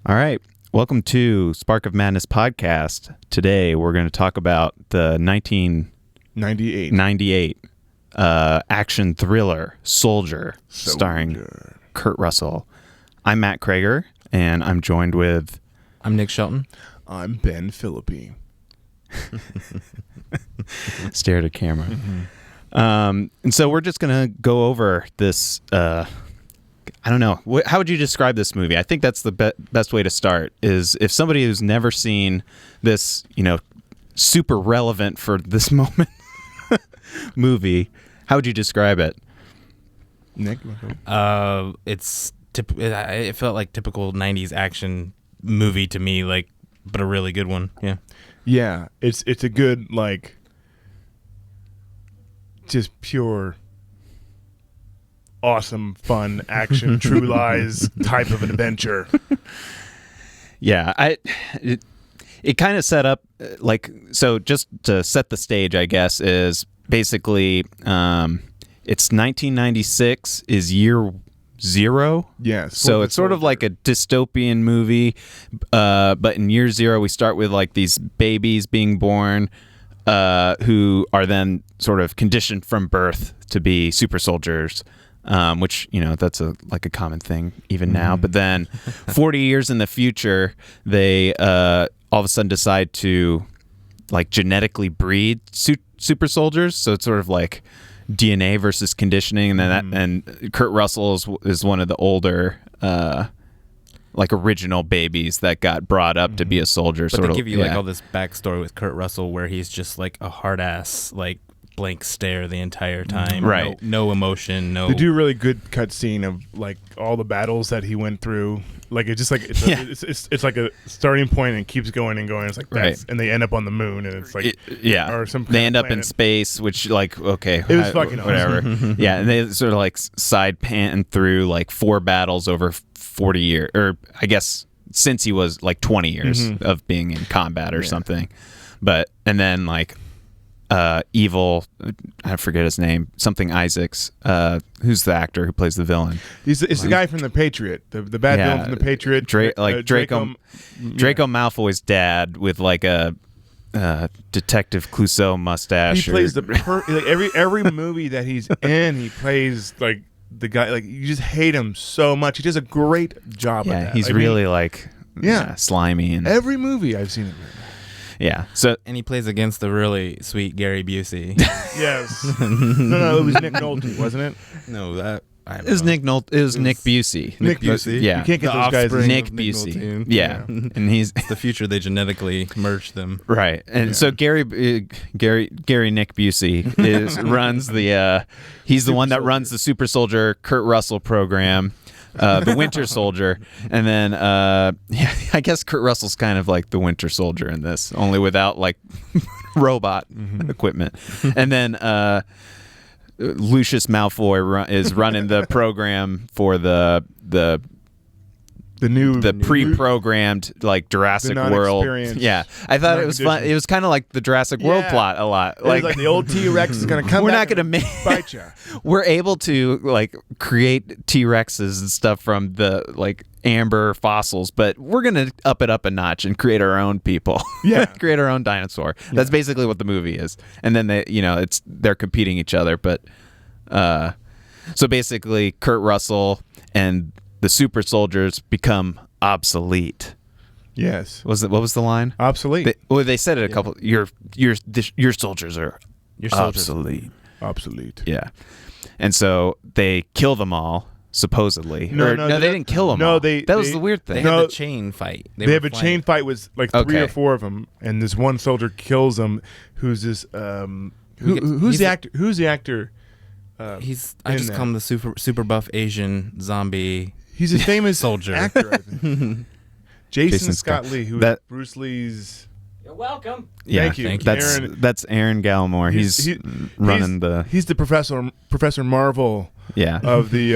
All right. Welcome to Spark of Madness podcast. Today we're going to talk about the 1998 action thriller Soldier, starring Kurt Russell. I'm Matt Krager, and I'm joined with... I'm Nick Shelton. I'm Ben Philippi. Stare at a camera. And so we're just going to go over this... I don't know. How would you describe this movie? I think that's the best way to start, is if somebody who's never seen this, super relevant for this moment movie, how would you describe it? Nick? It felt like typical 90s action movie to me, but a really good one. Yeah. Yeah, it's a good, just pure awesome, fun, action, True Lies type of an adventure. Yeah, it kind of set up so. Just to set the stage, I guess, is basically it's 1996 is year zero. Yes. So it's sort of like a dystopian movie, but in year zero we start with these babies being born, who are then sort of conditioned from birth to be super soldiers. Which, that's a common thing even now. But then 40 years in the future, they all of a sudden decide to genetically breed super soldiers. So it's sort of like DNA versus conditioning. And then and Kurt Russell is one of the older original babies that got brought up to be a soldier. But they give you all this backstory with Kurt Russell where he's just a hard ass blank stare the entire time. Right. No emotion. No. They do a really good cutscene of all the battles that he went through. It's like a starting point and keeps going and going. It's right. And they end up on the moon and it's or some they end up planet. in space, which okay, it was fucking whatever. Awesome. Yeah, and they sort of side panting through 4 battles over 40 years, or I guess since he was 20 years of being in combat or something. But and then evil, I forget his name, something Isaacs, who's the actor who plays the villain. It's the guy from The Patriot, the bad villain from The Patriot. Draco Malfoy's dad with a Detective Clouseau mustache. He plays every movie that he's in, he plays the guy, you just hate him so much. He does a great job at that. He's really slimy. And every movie I've seen him in. Yeah. So and he plays against the really sweet Gary Busey. Yes. No, it was Nick Nolte, wasn't it? No, that it was Nick Nolte. It was Nick Busey. Nick Busey. Yeah. You can't get those guys. Nick Busey. Yeah. And he's the future. They genetically merged them. Right. And so Gary Nick Busey runs the he's the one that runs the Super Soldier Kurt Russell program. The Winter Soldier, and then I guess Kurt Russell's kind of like the Winter Soldier in this, only without robot equipment. And then Lucius Malfoy is running the program for the pre-programmed Jurassic World. Yeah, I thought it was fun. It was kind of like the Jurassic World plot a lot. Like the old T-Rex is going to come. We're back not going to bite you. We're able to create T-Rexes and stuff from the amber fossils, but we're going to up it up a notch and create our own people. Yeah, create our own dinosaur. Yeah. That's basically what the movie is. And then they're competing each other, but so basically Kurt Russell and the super soldiers become obsolete. Yes. What was the line? Obsolete. They said it a couple. Your soldiers are obsolete. Obsolete. Yeah. And so they kill them all, supposedly. No, they didn't kill them all. That was the weird thing. They had a chain fight. They have a chain fight with 3 or 4 of them, and this one soldier kills them. Who's this? Who's the actor? Who's the actor? I just call him the super buff Asian zombie. He's a famous soldier actor, I think. Jason Scott Lee, who is Bruce Lee's. You're welcome. Yeah, Thank you. That's Aaron Gallimore. He's running the. He's the Professor Marvel. Yeah. Of the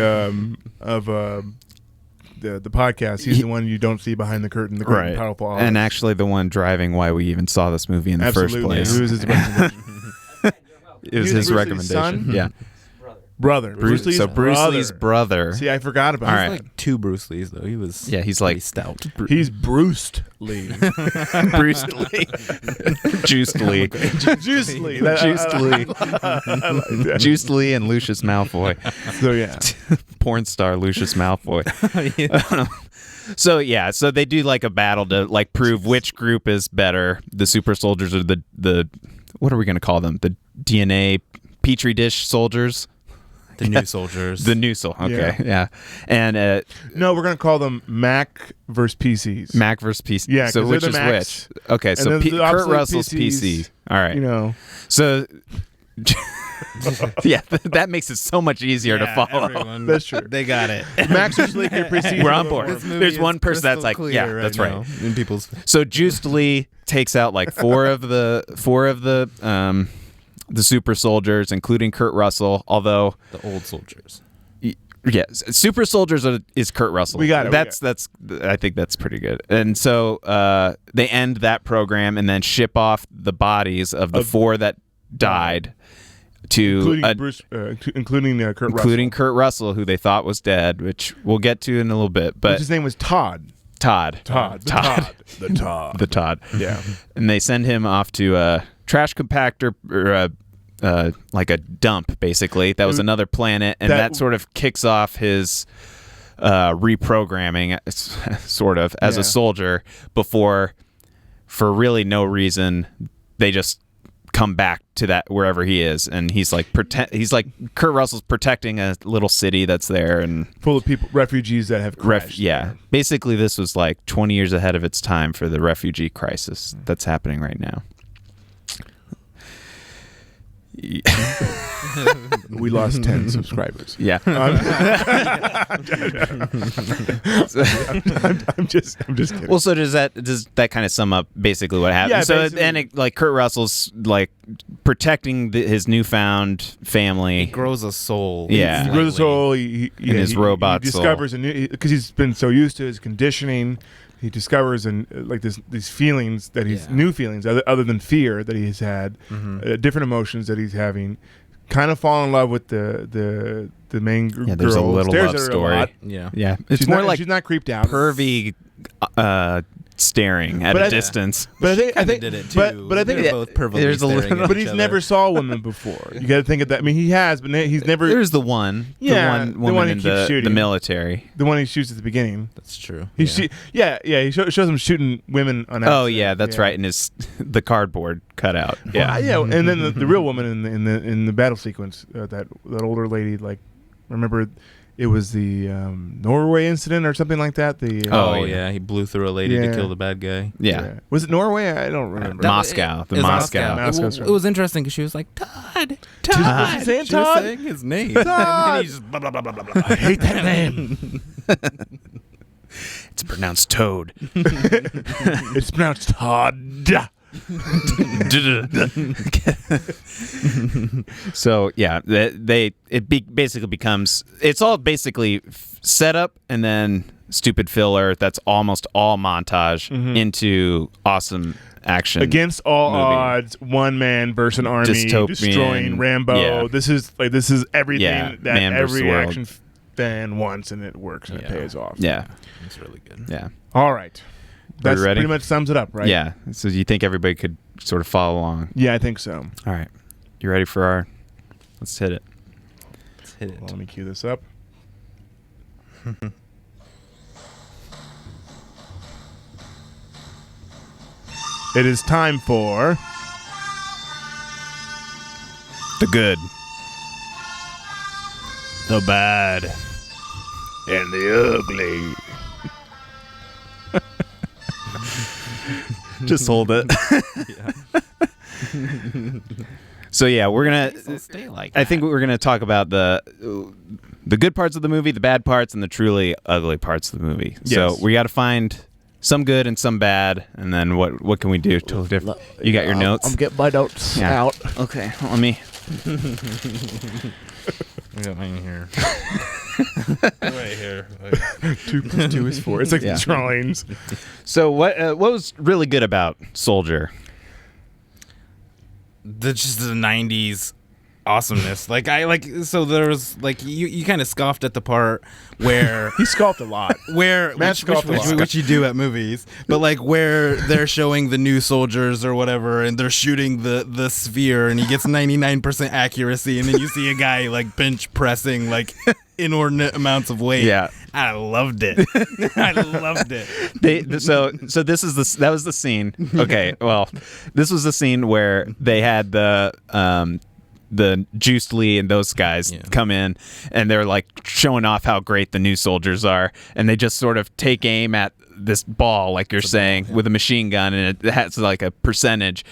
podcast. He's the one you don't see behind the curtain. The great and powerful. Olive. And actually, the one driving why we even saw this movie in the first place. Who was his recommendation? It was his recommendation. Son? Yeah. brother. Bruce Lee's Bruce Lee's brother. See, I forgot about All it. right. Like two Bruce Lees though. He was He's pretty like stout. He's Bruce Lee. Bruce Lee. Juiced Lee. Juice Lee. Juiced Lee. I like that. Juiced Lee and Lucius Malfoy. So yeah. Porn star Lucius Malfoy. So yeah, so they do like a battle to like prove which group is better. The super soldiers or the what are we going to call them? The DNA petri dish soldiers. The new soldiers. The new soul. Okay, yeah. And No, we're gonna call them Mac versus PCs. Mac versus PC. Yeah, So 'cause which they're is the Macs. which? Okay, And so then the Kurt obsolete Russell's PCs, PC. All right. You know. So yeah, that makes it so much easier to follow. Everyone, That's true. They got it. Max are sleeker PCs. We're on board. This movie There's is one person that's crystal like, clear yeah, that's right. now in people's. So Juiced Lee takes out like four of the super soldiers, including Kurt Russell. Although The old soldiers. yes, super soldiers is Kurt Russell. We got it, we That's I think that's pretty good. And so they end that program and then ship off the bodies of the four that died to including Kurt Russell. including Kurt Russell, who they thought was dead, which we'll get to in a little bit. But his name was Todd. Todd. The Todd. The Todd. Yeah. And they send him off to a trash compactor or like a dump, basically. That was another planet, and that sort of kicks off his reprogramming, sort of, as a soldier before, for really no reason, they just come back to that wherever he is, and he's like Kurt Russell's protecting a little city that's there and Full of people, refugees that have crashed. yeah. Basically, this was like 20 years ahead of its time for the refugee crisis that's happening right now. We lost 10 subscribers. Yeah. I'm just kidding. Well, so does that kind of sum up basically what happened? Yeah, so basically. and like Kurt Russell's like protecting his newfound family. He grows a soul. Yeah. He grows his soul. his robot he soul. discovers a new, because he's been so used to his conditioning. He discovers like these feelings that he's new feelings other than fear that he's had, different emotions that he's having. Kind of fall in love with the main girl. Yeah, there's a little Stares love at her a story. lot. Yeah. It's She's more not, like she's not creeped out. pervy staring at But a I- distance. But I think did it too. But I think They're both pervily there's a staring little- at but each he's other. never saw women before. You got to think of that. I mean, he has, but he's never. There's the one, Yeah, the the one one woman he in keeps the shooting. military. The one he shoots at the beginning. That's true. He shows him shooting women on. Oh accident. yeah, that's right. And his the cardboard cutout. Yeah, Yeah. and then the real woman in the battle sequence, that older lady, like, remember, it was the Norway incident or something like that. The Oh, yeah. yeah. He blew through a lady Yeah. to kill the bad guy. Yeah. Was it Norway? I don't remember. That- Moscow. The It was Moscow. Moscow's It, right. was interesting because she was like, Todd. Was she saying She was Todd? saying his name. Todd! And he just blah, blah, blah, blah, blah. I hate that name. It's pronounced Toad. It's pronounced Todd. So yeah, basically becomes, it's all basically setup and then stupid filler that's almost all montage into awesome action. Against all movie. odds, one man versus an army, Dystopian. destroying Rambo. Yeah. This is everything Yeah, that man versus every world. action fan wants, and it works and it pays off. Yeah, It's really good. yeah, All right. That ready? pretty much sums it up, right? yeah. So you think everybody could sort of follow along? Yeah, I think so. All right, you ready for our? Let's hit it. Let's hit it. Well, let me cue this up. It is time for The good, the bad, and the ugly. just hold it. So yeah, we're gonna. Stay like I think we're gonna talk about the good parts of the movie, the bad parts, and the truly ugly parts of the movie. So Yes. we got to find some good and some bad, and then what can we do? Totally different. You got your notes? I'm getting my notes Yeah. out. Okay, let me. I got mine here. Right here. 2 + 2 is 4. It's like Yeah. the drawings. So what was really good about Soldier? Just the 90s awesomeness. Like so there was like you kind of scoffed at the part where He sculpted a lot. which you do at movies, but like where they're showing the new soldiers or whatever, and they're shooting the sphere, and he gets 99% accuracy, and then you see a guy like bench pressing like inordinate amounts of weight. Yeah. I loved it. I loved it. So this is that was the scene. Okay, well, this was the scene where they had the Juice Lee and those guys come in, and they're like showing off how great the new soldiers are, and they just sort of take aim at this ball, like you're saying, with a machine gun, and it has like a percentage,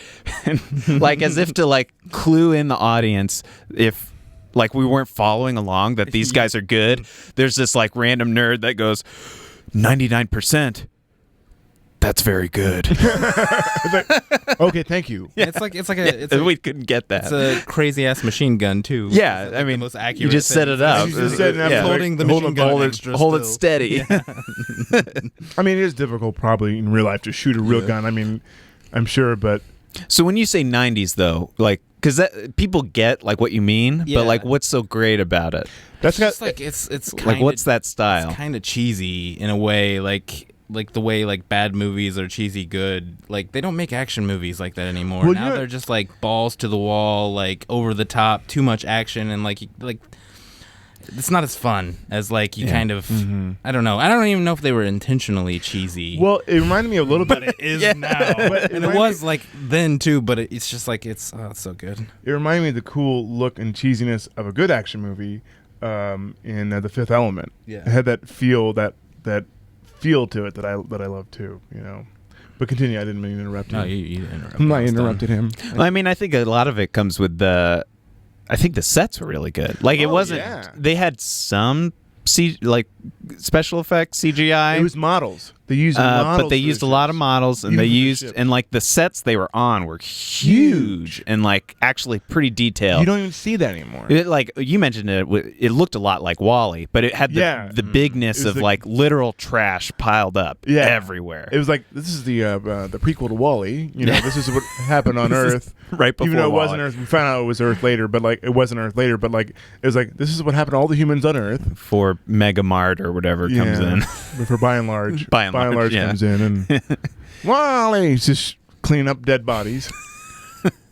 and like as if to like clue in the audience if like we weren't following along that these guys are good. There's this like random nerd that goes 99%. That's very good. It's like, okay, thank you. Yeah. It's like we couldn't get that. It's a crazy ass machine gun too. Yeah, Like I mean, the most accurate you just set it up. You just set it up, Yeah. holding the machine gun hold extra it still. steady. I mean, it is difficult probably in real life to shoot a real gun. I mean, I'm sure, but So when you say 90s though, like, because people get like what you mean, Yeah. but like, what's so great about it? that's It's just got like it's Like, kinda, what's that style? It's kind of cheesy in a way, like the way like bad movies are cheesy good. Like they don't make action movies like that anymore. Well, Now they're just like balls to the wall, like over the top, too much action, and like it's not as fun as like you kind of. I don't know. I don't even know if they were intentionally cheesy. Well, it reminded me a little bit. it is Yeah. now, But and it was like then too. But it's just like it's so good. It reminded me of the cool look and cheesiness of a good action movie in The Fifth Element. Yeah. It had that feel feel to it that I love too. You know. But continue. I didn't mean to interrupt you. No, you interrupted. I'm not I was done. interrupted him. Well, I mean, I think a lot of it comes with I think the sets were really good. Like it Oh, wasn't. yeah. They had some like special effects CGI. It was models. They used models, but they for used the a lot of ships. models, and Even they for the used ship. and like the sets they were on were huge and like actually pretty detailed. You don't even see that anymore. It, like you mentioned it, it looked a lot like Wall-E, but it had the bigness It was of the- like literal trash piled up everywhere. It was like this is the prequel to Wall-E. You know, this is what happened on Earth. right before Even though it wasn't Wall-E. Earth, we found out it was Earth later. But like it wasn't Earth later. But like it was like this is what happened to all the humans on Earth. Before Megamart or whatever comes in. But for by and large, By and large, yeah. comes in and Wally's just cleaning up dead bodies.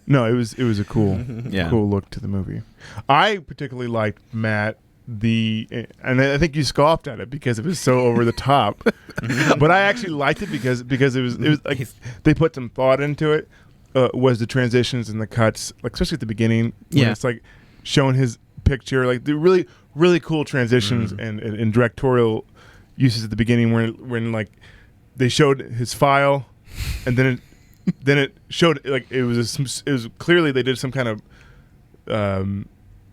No, it was a cool Yeah. cool look to the movie. I particularly liked Matt and I think you scoffed at it because it was so over the top. But I actually liked it because it was like they put some thought into it. Was the transitions and the cuts, like especially at the beginning, when Yeah. it's like showing his picture, like the really really cool transitions and directorial uses at the beginning when like they showed his file, and then it showed like it was clearly they did some kind of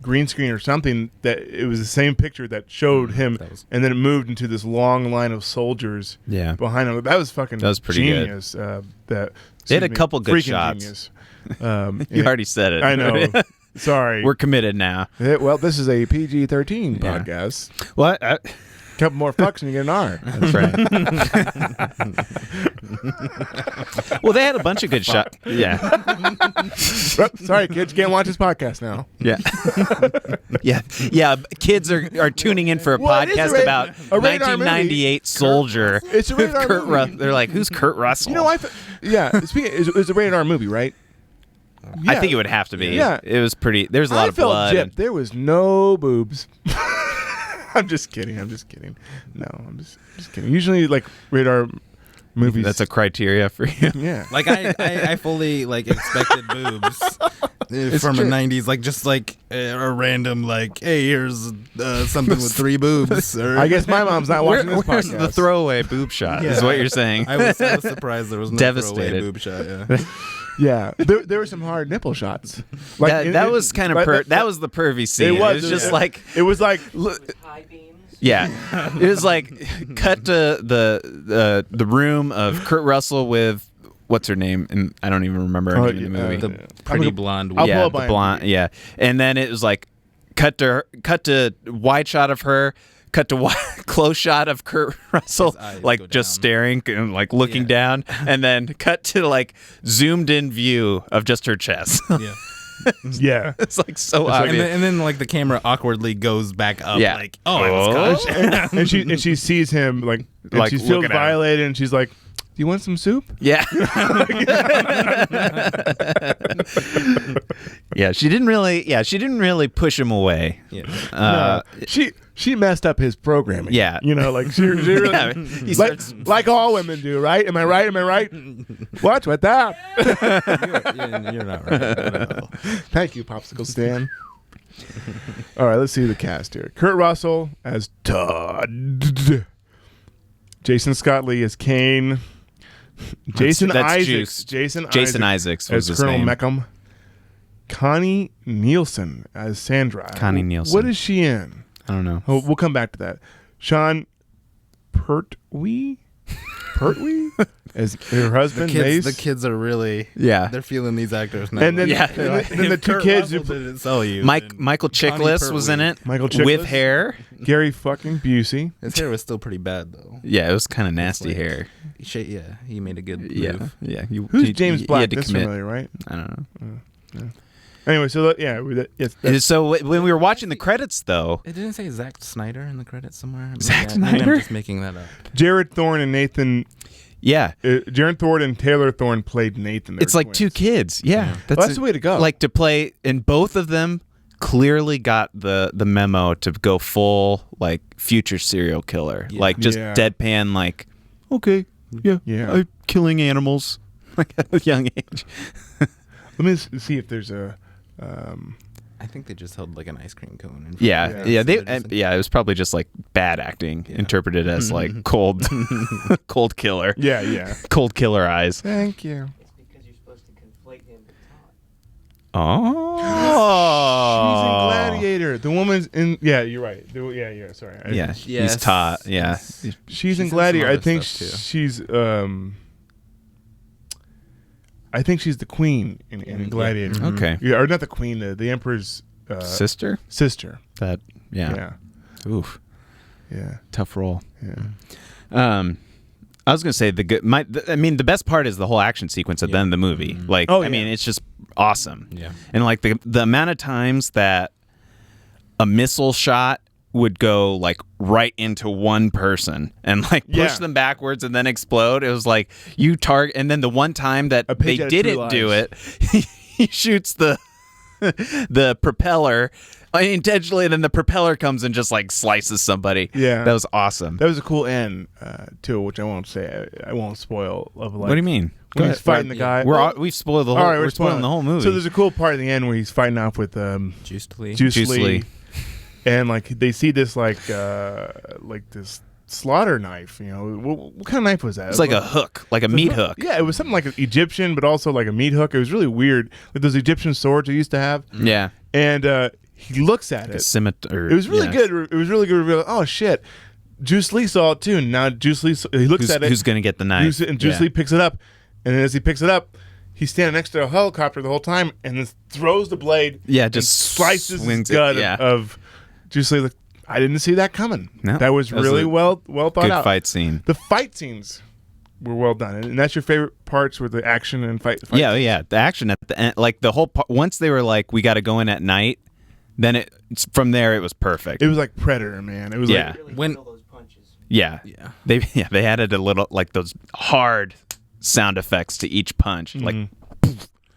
green screen or something that it was the same picture that showed him, and then it moved into this long line of soldiers Yeah. behind him. That was fucking That was pretty good. genius. They had a couple good freaking shots. Genius. You already said it. I know. Sorry. We're committed now. Well, this is a PG-13 Yeah. podcast. What? Couple more fucks and you get an R. That's right. Well, they had a bunch of good shots. Yeah. Sorry, kids, you can't watch this podcast now. Yeah. Yeah. Kids are tuning in for a Well, it is podcast a about a rated R movie. 1998 Soldier. It's a rated R Kurt movie. They're like, who's Kurt Russell? You know, speaking, it was a rated R movie, right? I think it would have to be. Yeah. It was pretty. There's a lot I of felt blood. gypped. There was no boobs. I'm just kidding. No, I'm just kidding. Usually, like rated R movies. That's a criteria for you. yeah. Like I fully like expected boobs from the true. 90s, like just like a random like, hey, here's something with 3 boobs. Or, I guess my mom's not watching this Where's podcast. the throwaway boob shot? Is Yeah. what you're saying. I was surprised there was no Devastated. throwaway boob shot. Yeah. Yeah, there were some hard nipple shots. Like that was kind of that was the pervy scene. It was just yeah. like it was like High beams. yeah, it was like cut to the room of Kurt Russell with what's her name, and I don't even remember her name in the movie. The Yeah. pretty I'm blonde. I'll woman. pull yeah, up the IMDb. blonde. Yeah, and then it was like cut to wide shot of her. Cut to close shot of Kurt Russell, His eyes like go just down. staring and like looking down, and then cut to like zoomed in view of just her chest. Yeah. Yeah. It's like so like- obvious. And then like the camera awkwardly goes back up. Yeah. Like, oh, I was caught. and she sees him like Like, she feels looking at him. violated, and she's like, "Do you want some soup?" Yeah. Yeah, she didn't really push him away. Yeah. She messed up his programming. Yeah. You know, like she really Yeah, he like, starts- like all women do, right? Am I right? Am I right? What's with that? You're not right. Thank you, Popsicle Stan. All right, let's see the cast here. Kurt Russell as Todd. Jason Scott Lee as Kane. Jason that's Isaacs. Juice. Jason Isaacs was as his Colonel name. Meckham. Connie Nielsen as Sandra. Connie Nielsen. What is she in? I don't know. Oh, we'll come back to that. Sean Pertwee as her husband, Mace. The kids are really Yeah. they're feeling these actors now. And then, Yeah. then the two Kurt kids, Russell didn't sell you. Michael Chiklis was in it. Michael Chiklis. With hair. Gary fucking Busey. His hair was still pretty bad though. Yeah, it was kind of nasty like- hair. He made a good Yeah, move. yeah. Who's James he Black? had to That's commit. familiar, right? I don't know. Anyway, so yes, that's, So when we were watching the credits, though, It didn't say Zack Snyder in the credits somewhere. Maybe Zack maybe Snyder? I'm just making that up. Jared Thorne and Nathan. yeah, Jared Thorne and Taylor Thorne played Nathan. They're it's like twins. two kids. Yeah, Well, that's the way to go. Like to play, and both of them clearly got the memo to go full like future serial killer, Yeah. like just Yeah. deadpan, like okay, yeah, Yeah. killing animals like at a young age. Let me see if there's a. I think they just held like an ice cream cone. In front Yeah, of yeah, it. they, So they're just yeah. It was probably just like bad acting, Yeah. interpreted as like cold, cold killer, Yeah. cold killer eyes. Thank you. It's because you're supposed to conflate him with Todd. Oh, She's in Gladiator. The woman's in. Yeah, you're right. Yeah. Sorry. Yeah, Yes. he's Todd. Yeah, She's She's in in some Gladiator. I other think stuff, too. she's. I think she's the queen in Gladiator. okay. Yeah, or not the queen. The emperor's Sister. sister. That Yeah. Oof, Yeah. tough role. Yeah. I was gonna say I mean, the best part is the whole action sequence at the end of the movie. Like, Oh, I mean, yeah. it's just awesome. Yeah. And like the amount of times that a missile shot would go like right into one person and like push Yeah. them backwards and then explode. It was like you target, and then the one time that A they page out of True didn't do Lies. it, he shoots the propeller unintentionally, and then the propeller comes and just like slices somebody. Yeah. That was awesome. That was a cool end too, which I won't say. I won't spoil. Of like, What do you mean? When he's fighting the guy. We've spoiled the whole. All right, we're spoiling the whole movie. So there's a cool part at the end where he's fighting off with Juiced Lee. Juice Juice Lee. Lee. And like they see this like this slaughter knife. You know, what kind of knife was that? It's like a hook, like a meat hook. Yeah, it was something like an Egyptian, but also like a meat hook. It was really weird, like those Egyptian swords they used to have. Yeah. And he looks at A it. scimitar. It was really yeah. good. It was really good. Reveal. Oh shit, Juice Lee saw it too. And now Juice Lee he looks at it. Who's gonna get the knife? And Juice Yeah. Lee picks it up, and then as he picks it up, he's standing next to a helicopter the whole time, and then throws the blade. Yeah, and just slices swings his gut it, yeah. of Juice Lee. Like, I didn't see that coming. No, that was really a well thought Good out. fight scene. The fight scenes were well done, and that's your favorite parts were the action and fight. Yeah, yeah. The action at the end, like the whole once they were like, we got to go in at night. Then from there it was perfect. It was like Predator, man. It was Yeah. like Really When- feel those punches. yeah, Yeah. They added a little like those hard sound effects to each punch. Like,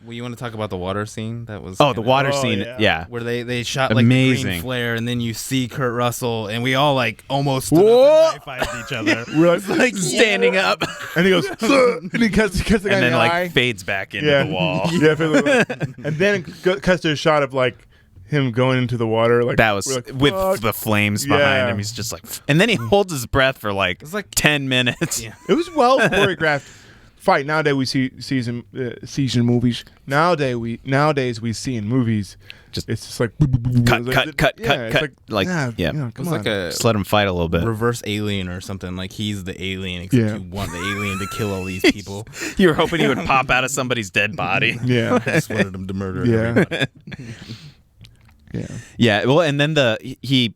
Well, you want to talk about the water scene? That was oh, the kinda- water Oh, scene. yeah. Yeah. where they shot like the Amazing. green flare, and then you see Kurt Russell, and we all like almost stood Whoa! up and high-fived each other. we're like, Standing up, and he goes, and he cuts the guy and in then the like eye. fades back into Yeah. the wall. Yeah, and then it cuts to a shot of like him going into the water. Like That was we're like, with fuck. the flames behind Yeah. him. He's just like, and then he holds his breath for like, It's like 10 minutes. Yeah. It was well choreographed fight. Nowadays we see season movies. Nowadays we see in movies. Just It's just like cut, cut. it's Like, yeah. you know, it come was on. like a Just let him fight a little bit. reverse alien or something. Like he's the alien, except Yeah. you want the alien to kill all these people. You were hoping he would pop out of somebody's dead body. yeah, I just wanted him to murder yeah, everybody. yeah. Yeah, well, and then he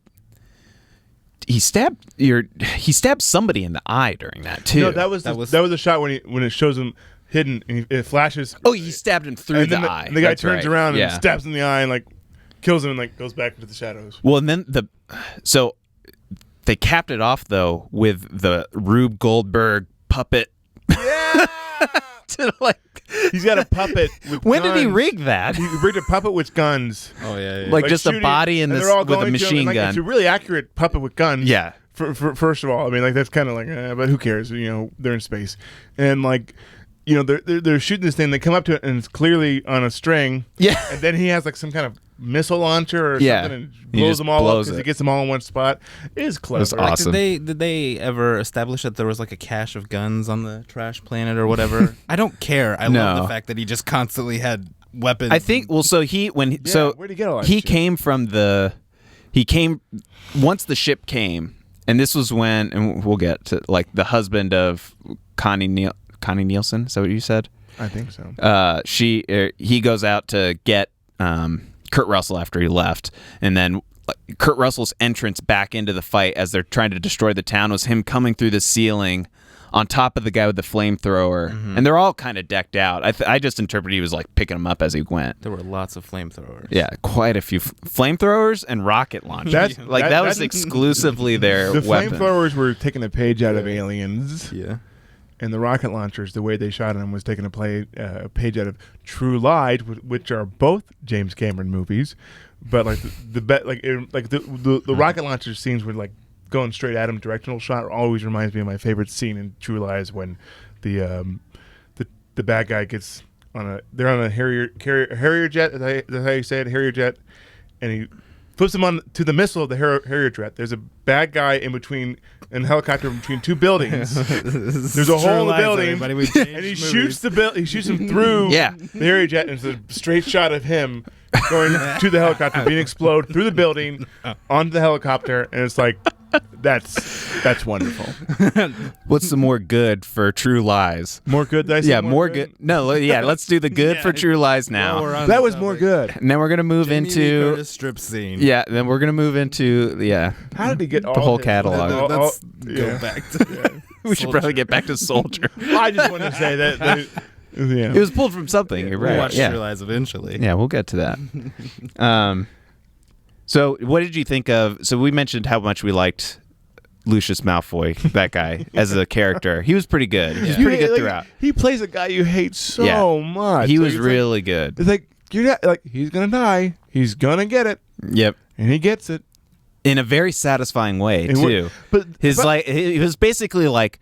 stabbed somebody in the eye during that too. No, that was a shot when it shows him hidden, and it flashes. Oh, he stabbed him through and the then eye. and the guy That's turns right. around Yeah. and stabs him in the eye and like kills him and like goes back into the shadows. Well, and then so they capped it off though with the Rube Goldberg puppet. Yeah. To like, He's got a puppet. With when did he guns. rig that? He rigged a puppet with guns. Oh yeah. Like just a shooting, body in and this they're all with a going to him, machine and, like, gun. It's a really accurate puppet with guns. Yeah. For first of all, I mean, like that's kind of like, but who cares? You know, they're in space, and like, you know, they're shooting this thing. They come up to it, and it's clearly on a string. Yeah. And then he has like some kind of missile launcher or Yeah. something, and He blows just them all up blows because he it. gets them all in one spot. It is clever. That's awesome. Did they ever establish that there was like a cache of guns on the trash planet or whatever? I don't care. I love No. the fact that he just constantly had weapons. I think. Well, so where'd he get all that he shit? came from he came once the ship came, and this was when, and we'll get to like the husband of Connie Nielsen. Is that what you said? I think so. He goes out to get Kurt Russell after he left, and then Kurt Russell's entrance back into the fight as they're trying to destroy the town was him coming through the ceiling on top of the guy with the flamethrower, and they're all kind of decked out. I just interpreted he was like picking them up as he went. there were lots of flamethrowers. Yeah, quite a few flamethrowers and rocket launchers. That's- like that was exclusively their The weapon. flamethrovers were taking a page out of Aliens. Yeah. And the rocket launchers, the way they shot them was taking a page out of True Lies, which are both James Cameron movies. But like the rocket launcher scenes were like going straight at him, directional shot. Always reminds me of my favorite scene in True Lies when the bad guy gets they're on a Harrier jet. Is that how you say it? Harrier jet, and he flips him on to the missile of the Harrier jet. There's a bad guy in helicopter between two buildings. There's a hole in the building, and he shoots he shoots him through Yeah. the Harrier jet, and it's a straight shot of him going to the helicopter, being exploded through the building onto the helicopter, and it's like that's wonderful. What's the more good for True Lies? More good. Did I say Yeah, more good. No, yeah, let's do the good for True Lies now. That was more good. And then we're gonna move into strip scene. yeah. Then we're gonna move into How did he get all whole his- catalog. Let's yeah. go back to we should probably get back to Soldier. I just wanted to say that yeah. It was pulled from something. You're We'll right. watch Yeah. True Lies eventually. Yeah, we'll get to that. So what did you think of? So we mentioned how much we liked Lucius Malfoy, that guy, as a character. He was pretty good. He was pretty good throughout. He plays a guy you hate so Yeah. much. He Like, was it's really good. It's like you're not like he's gonna die. He's gonna get it, Yep. and he gets it. In a very satisfying way And what- too. but- His but- like he was basically like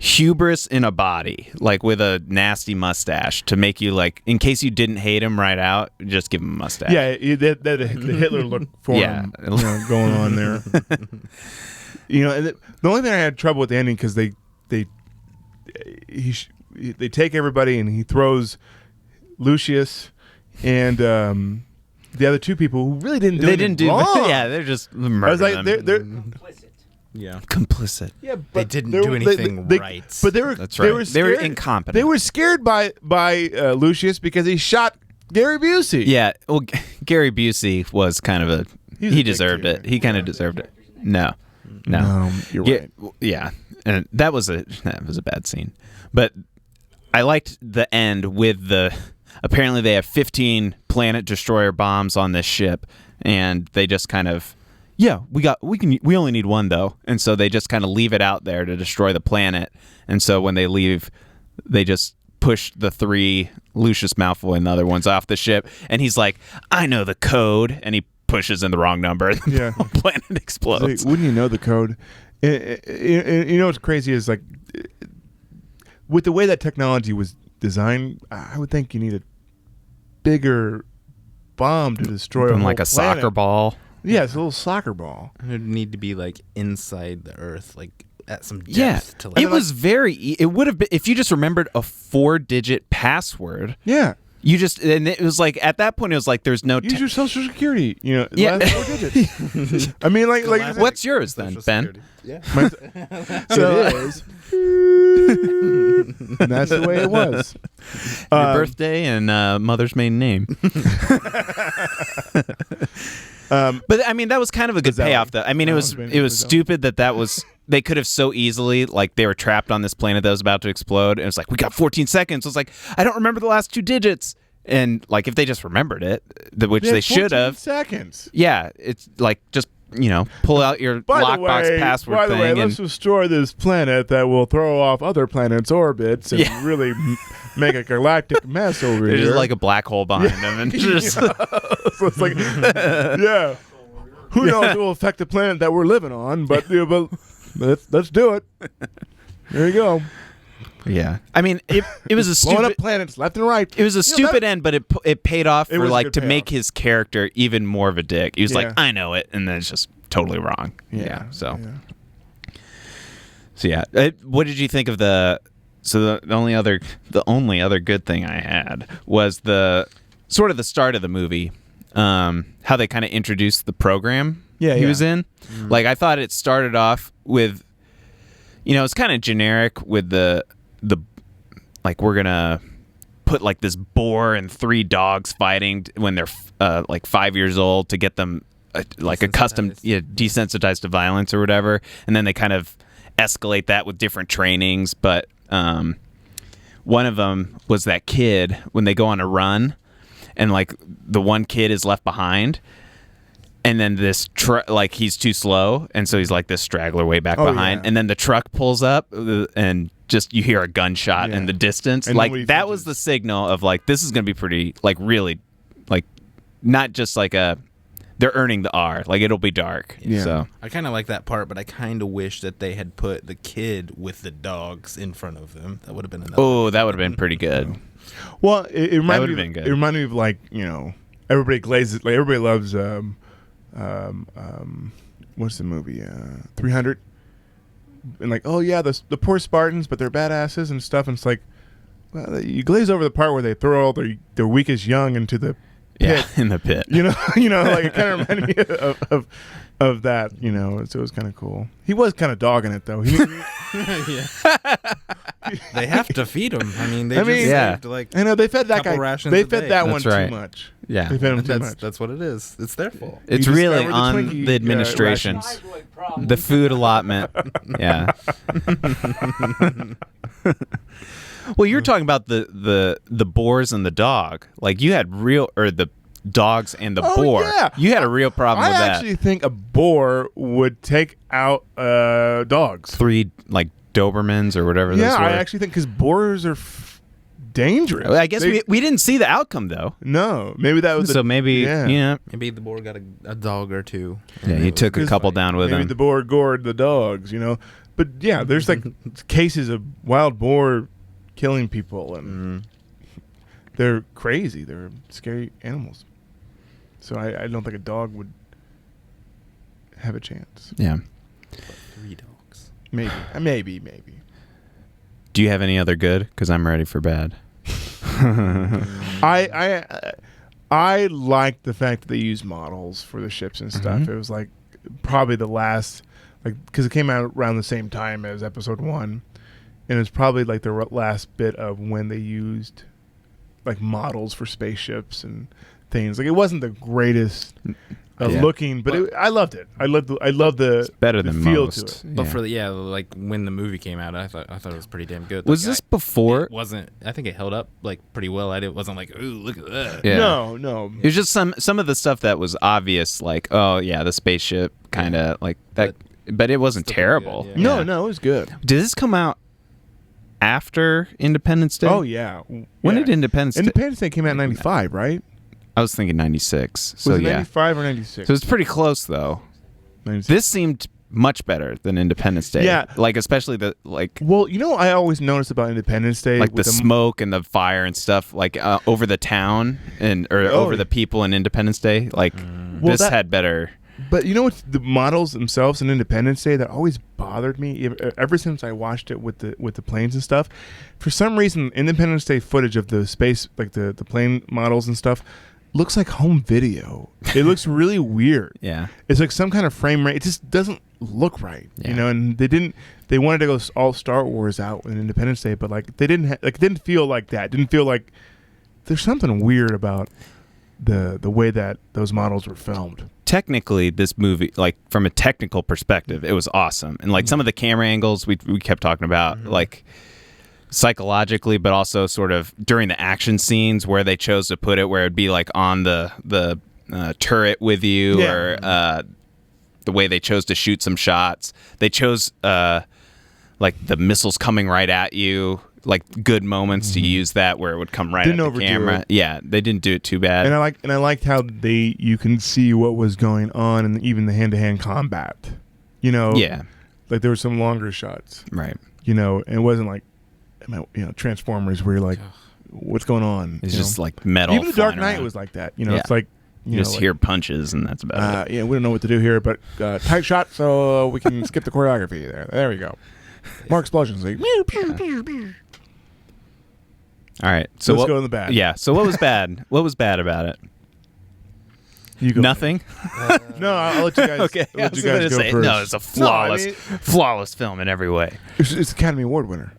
hubris in a body, like with a nasty mustache to make you like, in case you didn't hate him right out, just give him a mustache. Yeah, the Hitler look for Yeah. him, going on there. And the only thing I had trouble with the ending because they take everybody and he throws Lucius and the other two people who really didn't do They anything didn't do wrong. yeah, they're just I was murdering like, them. they're Complicit. Yeah. complicit. yeah, They but didn't they do were- anything right. But they were That's they right. were They were scared- incompetent. They were scared by Lucius because he shot Gary Busey. Yeah, well, Gary Busey was kind of He's a he dick, deserved too. it. He kind of deserved it. No, You're yeah, right. yeah, and that was a bad scene. But I liked the end with the. Apparently, they have 15 planet destroyer bombs on this ship, and they just kind of. Yeah, we only need one though, and so they just kind of leave it out there to destroy the planet. And so when they leave, they just push the three Lucius Malfoy and the other ones off the ship, and he's like, "I know the code," and he pushes in the wrong number, and Yeah. the whole planet explodes. Wouldn't you know the code? You know what's crazy is like with the way that technology was designed, I would think you need a bigger bomb to destroy From a like whole a soccer planet. ball. Yeah, it's a little soccer ball. It would need to be like inside the earth, like at some depth. Yeah, To, like, it was very. It would have been if you just remembered a 4-digit password. Yeah. You just and it was like at that point it was like there's no. Use your social security. Yeah. Last 4 digits. I mean, like What's yours then, Social Ben? Security. Yeah. so it is. And that's the way it was. Your birthday and mother's maiden name. But I mean, that was kind of a good that payoff, like- though. I mean, it was Maiden it was Mazzel. stupid that was they could have so easily, like, they were trapped on this planet that was about to explode, and it's like, we got 14 seconds. It's like, I don't remember the last 2 digits. And, like, if they just remembered it, which they should have. Seconds. Yeah, it's like, just, pull out your lockbox password by the thing. way, and let's destroy this planet that will throw off other planets' orbits and really make a galactic mess over there's here. just like a black hole behind them. And just So it's like, yeah. Who knows? It will affect the planet that we're living on, but let's do it. There you go. Yeah, I mean, it was a Blowing up stupid planets left and right. It was a stupid end, but it paid off for was a like good to payoff. make his character even more of a dick. He was Yeah. like, I know it, and then it's just totally wrong. So what did you think of the only other good thing I had was the sort of the start of the movie, how they kind of introduced the program he was in. Like, I thought it started off with, it's kind of generic with the like, we're gonna put like this boar and 3 dogs fighting when they're like 5 years old to get them like accustomed, desensitized to violence or whatever, and then they kind of escalate that with different trainings. But one of them was that kid when they go on a run, and like the one kid is left behind. And then this like he's too slow, and so he's like this straggler way back behind. Yeah. And then the truck pulls up, and just you hear a gunshot in the distance. And like nobody that flinches. was the signal of like this is gonna be pretty like really like not just like they're earning the R. Like it'll be dark. Yeah. So I kind of like that part, but I kind of wish that they had put the kid with the dogs in front of them. That would have been another. that would have been pretty good. Well, it reminded would've me. been good. It reminded me of like everybody glazes. Like everybody loves what's the movie 300, and like, oh yeah, the poor Spartans, but they're badasses and stuff. And it's like, well, you glaze over the part where they throw all their weakest young into the pit. Yeah, in the pit. Like it kind of reminded me of that. So it was kind of cool. He was kind of dogging it though. They have to feed him. I mean, yeah. saved, like, I know they fed that couple guy. rations They a fed day. that That's one right. too much. Yeah. They fed him too much. that's what it is. It's their fault. It's You really discovered the on Twinkie, the administration. rations. Thyroid problem. The food allotment. Yeah. Well, you're talking about the boars and the dog. Like you had the dogs and the boar. Yeah. You had a real problem I with that. actually think a boar would take out dogs. 3 like Dobermans or whatever those Yeah, were. I actually think because boars are dangerous. I guess They- we didn't see the outcome though. No, maybe that was So maybe yeah. Maybe the boar got a dog or two. Yeah, he took a couple down with maybe him. the boar gored the dogs, But yeah, there's like cases of wild boar killing people, and they're crazy. They're scary animals. So I don't think a dog would have a chance. Yeah. 3 dogs. Maybe. Do you have any other good? Because I'm ready for bad. I liked the fact that they used models for the ships and stuff. Mhm. It was like probably the last, because it came out around the same time as episode 1, and it was probably like the last bit of when they used like models for spaceships and things. Like it wasn't the greatest Yeah. looking, but I loved it. I loved the It's better the than feel most. to it. But Yeah. for like when the movie came out, I thought it was pretty damn good. Was Like, this before? It wasn't. I think it held up like pretty well. It wasn't like, ooh, look at that. Yeah. No. It was just some of the stuff that was obvious, like, oh yeah, the spaceship kind of like that, but it wasn't Still pretty terrible. good, yeah. No, it was good. Did this come out after Independence Day? Oh yeah. When Yeah. did Independence Day? Independence Day came out in 95, right? I was thinking 96. So Was it yeah. 95 or 96? So it's pretty close though. 96. This seemed much better than Independence Day. Yeah. Like especially the Well, I always noticed about Independence Day, like the with smoke and the fire and stuff like over the town or Oh, over yeah. the people in Independence Day. Like Well, this that- had better. But what? The models themselves in Independence Day, that always bothered me ever since I watched it with the planes and stuff. For some reason, Independence Day footage of the space, like the plane models and stuff, looks like home video. It looks really weird. Yeah. It's like some kind of frame rate. It just doesn't look right, Yeah. And they wanted to go all Star Wars out in Independence Day, but like they didn't it didn't feel like that. It didn't feel like there's something weird about the way that those models were filmed. technically this movie, like from a technical perspective, it was awesome. And like some of the camera angles we kept talking about, like psychologically, but also sort of during the action scenes where they chose to put it, where it'd be like on the turret with you, or the way they chose to shoot some shots. They chose like the missiles coming right at you, like good moments to use that where it would come right Didn't at the overdo camera. it. Yeah, they didn't do it too bad. And I liked how you can see what was going on, and even the hand-to-hand combat. You know, Yeah, like there were some longer shots. right. You know, and it wasn't like Transformers where you're like, what's going on? It's you just know? like metal. Even the Dark flying Knight around. was like that. You know, Yeah. it's like You just like, hear punches, and that's about it. yeah, we don't know what to do here, but tight shot, so we can skip the choreography there. There we go. More explosions. Like, All right, so let's what, go in the bad. Yeah, so what was bad? What was bad about it? You go. Nothing. No, I'll let you guys. Okay, I'll I let was you guys gonna go say first. no. It's a No, I flawless, mean, flawless film in every way. it's Academy Award winner.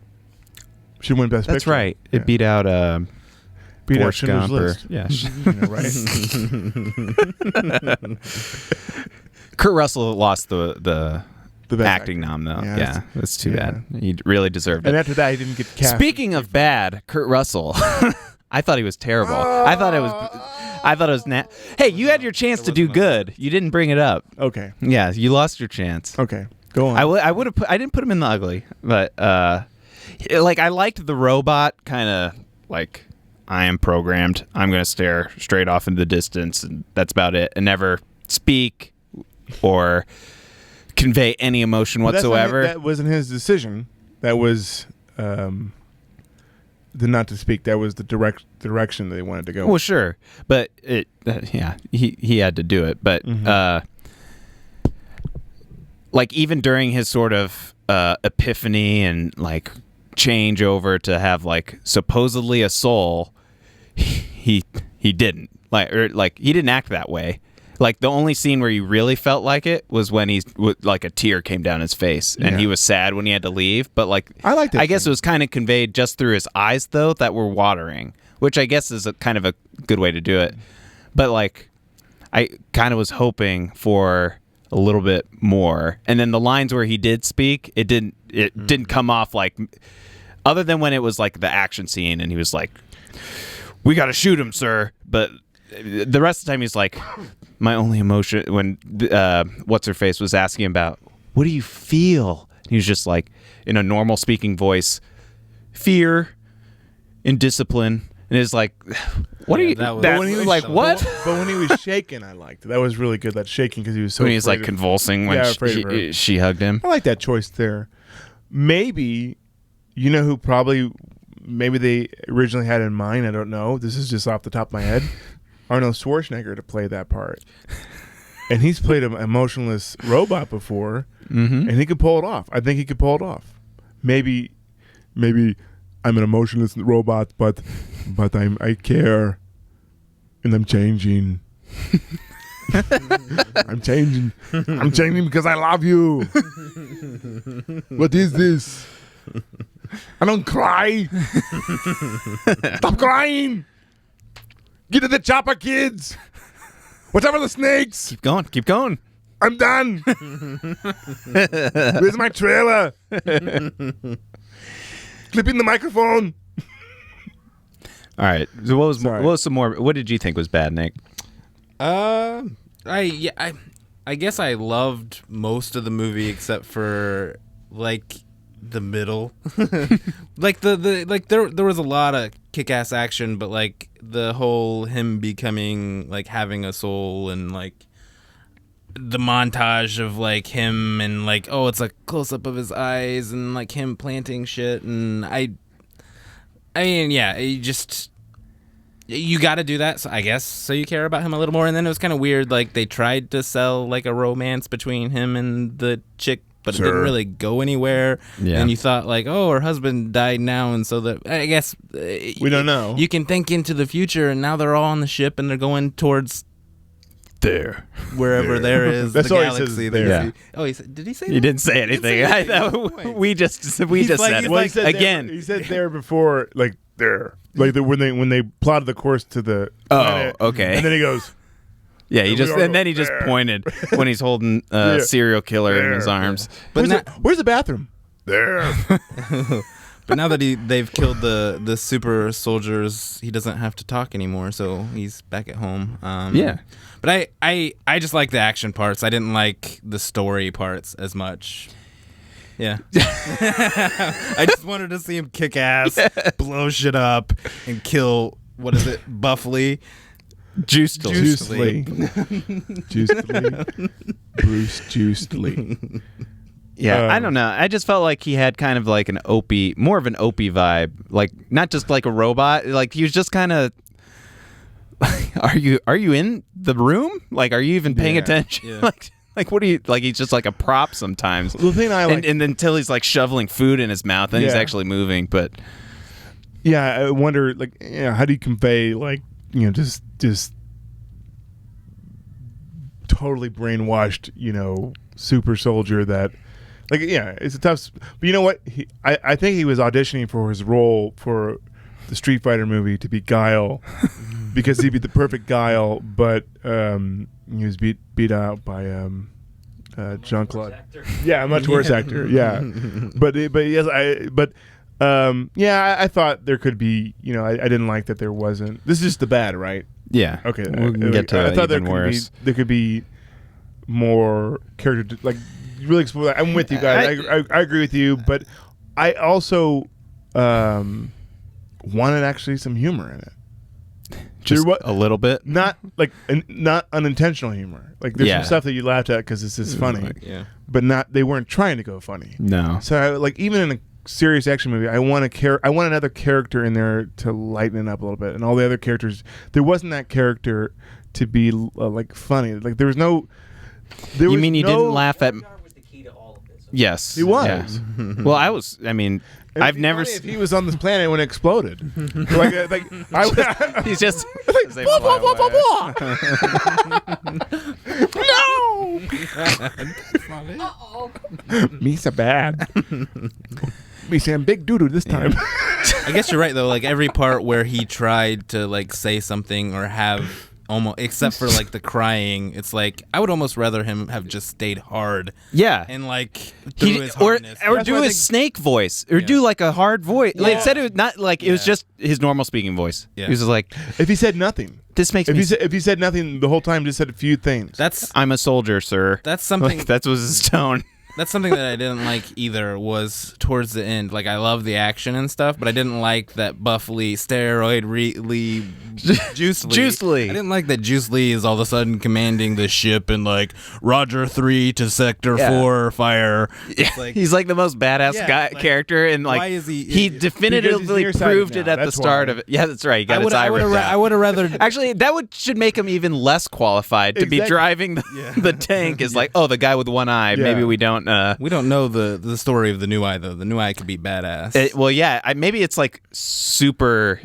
She won Best That's Picture. right. Yeah. It beat out Beat out Forrest Schindler's Gump. List. Yeah. You know, right? Kurt Russell lost the The best acting actor. nom though. Yeah, Yeah, that's- that's too yeah. bad. He really deserved And it. after that, he didn't get cast. Speaking of bad, Kurt Russell. I thought he was terrible. I thought it was. Hey, you had your chance to do good. You didn't bring it up. Okay. Yeah, you lost your chance. Okay. Go on. I would have put. I didn't put him in the ugly, but like I liked the robot kind of like I am programmed. I'm gonna stare straight off into the distance, and that's about it, and never speak or convey any emotion But that's not whatsoever. that wasn't his decision. That was the not to speak. That was the direction they wanted to go. Well, sure, but it, yeah, he had to do it. But like even during his sort of epiphany and like change over to have like supposedly a soul, he didn't like he didn't act that way. Like the only scene where he really felt like it was when like a tear came down his face and Yeah. he was sad when he had to leave. But like I liked it. I guess it was kind of conveyed just through his eyes though that were watering, which I guess is a kind of a good way to do it. But like I kind of was hoping for a little bit more. And then the lines where he did speak, it didn't come off like, other than when it was like the action scene and he was like, "We got to shoot him, sir." But the rest of the time he's like, my only emotion when what's her face was asking about, "What do you feel?" He was just like in a normal speaking voice, fear and discipline. And it's like, what are you? that was- That, when he was like what? But when he was shaking, I liked it. That was really good. That shaking because he was so. When he was like afraid of- convulsing when Yeah, afraid of she, her. she hugged him. I like that choice there. Maybe, you know who maybe they originally had in mind. I don't know. This is just off the top of my head. Arnold Schwarzenegger to play that part, and he's played an emotionless robot before, and he could pull it off. I think he could pull it off. Maybe I'm an emotionless robot, but I care, and I'm changing. I'm changing because I love you. What is this? I don't cry. Stop crying. Get to the chopper, kids. Whatever the snakes. Keep going. I'm done. Where's my trailer? Clipping the microphone. All right. So what was Sorry. what was some more? What did you think was bad, Nick? I guess I loved most of the movie except for like the middle. Like there was a lot of kick-ass action, but like the whole him becoming like having a soul and like the montage of like him and like it's a close up of his eyes and like him planting shit and I mean yeah, you got to do that, so I guess, so you care about him a little more. And then it was kind of weird, like they tried to sell like a romance between him and the chick, but it didn't really go anywhere. Yeah. And you thought like, her husband died now, and so that I guess We don't know. You can think into the future, and now they're all on the ship and they're going towards There. wherever there is That's the all he says, galaxy. there. That you Yeah. see. Oh, he said, did he say You that? didn't say anything. I thought we just He's said like- it. he's Well, he said Again. There, he said there before, like there, like when they plotted the course to the. Oh, planet, okay. And then he goes, Yeah, he we just all and go then he just there. pointed when he's holding a serial killer in his There. arms. But Where's the bathroom? There. but now that they've killed the super soldiers, he doesn't have to talk anymore, so he's back at home. Yeah. But I just like the action parts. I didn't like the story parts as much. Yeah. I just wanted to see him kick ass, blow shit up, and kill, what is it, Buffley? Juiced. Juice Lee. Juice Lee. Bruce Juice Lee. Yeah, I don't know. I just felt like he had kind of like more of an Opie vibe. Like not just like a robot. Like he was just kind of. Are you in the room? Like, are you even paying Yeah. attention? Yeah. like what do you like? He's just like a prop sometimes. The thing I like, and until he's like shoveling food in his mouth, then he's Yeah. actually moving. But yeah, I wonder, like, how do you convey, like, just totally brainwashed, super soldier that, like, yeah, it's a tough. But you know what? I think he was auditioning for his role for the Street Fighter movie to be Guile, because he'd be the perfect Guile, but he was beat out by Jean-Claude. Yeah, a much worse actor. Yeah, but yes, I thought there could be. I didn't like that there wasn't. This is just the bad, right? yeah, Okay, we'll get to I thought even worse. There could be more character, like really explore that. I'm with you guys. I agree with you, but I also wanted actually some humor in it. Just There a little bit. Not like not unintentional humor. Like there's Yeah. some stuff that you laughed at because it's just funny, Yeah. but they weren't trying to go funny. No. So like even in a serious action movie, I want another character in there to lighten it up a little bit, and all the other characters, there wasn't that character to be like funny. Like there was no. You mean you didn't laugh at? Jar was the key to all of this. Yes, He was. yeah. Well, I was. I mean, It'd I've be never. funny if he was on this planet when it exploded. He's just. as they Blah, fly blah, blah, away. No. Me so bad. Me saying big doo doo this time. I guess you're right though. Like every part where he tried to like say something or have almost, except for like the crying, it's like I would almost rather him have just stayed hard Yeah. and like through He, his or hardness. or That's do why I his think- snake voice, or do like a hard voice. Like, Yeah. instead of not like it was Yeah. just his normal speaking voice. Yeah. He was just like, If he said nothing, "This makes if me. he said nothing the whole time, just said a few things. That's I'm a soldier, sir." that's something Like, that was his tone. that's something that I didn't like either. Was towards the end. Like I love the action and stuff, but I didn't like that Buff Lee steroid Lee Juice Lee. Juice Lee. I didn't like that Juice Lee is all of a sudden commanding the ship and like Roger 3 to Sector Yeah. 4 fire. It's like, He's like the most badass Yeah, guy like, character, and like why is he- he because definitively he's nearsighted proved it now, at the that's start why. of it. Yeah, that's right. He got I his would eye ripped out. I would have rather Actually, that should make him even less qualified to be Exactly. driving the tank. Is like, oh, the guy with one eye. Yeah. Maybe we don't. We don't know the story of the new eye though. The new eye could be badass. Well, yeah. Maybe it's like super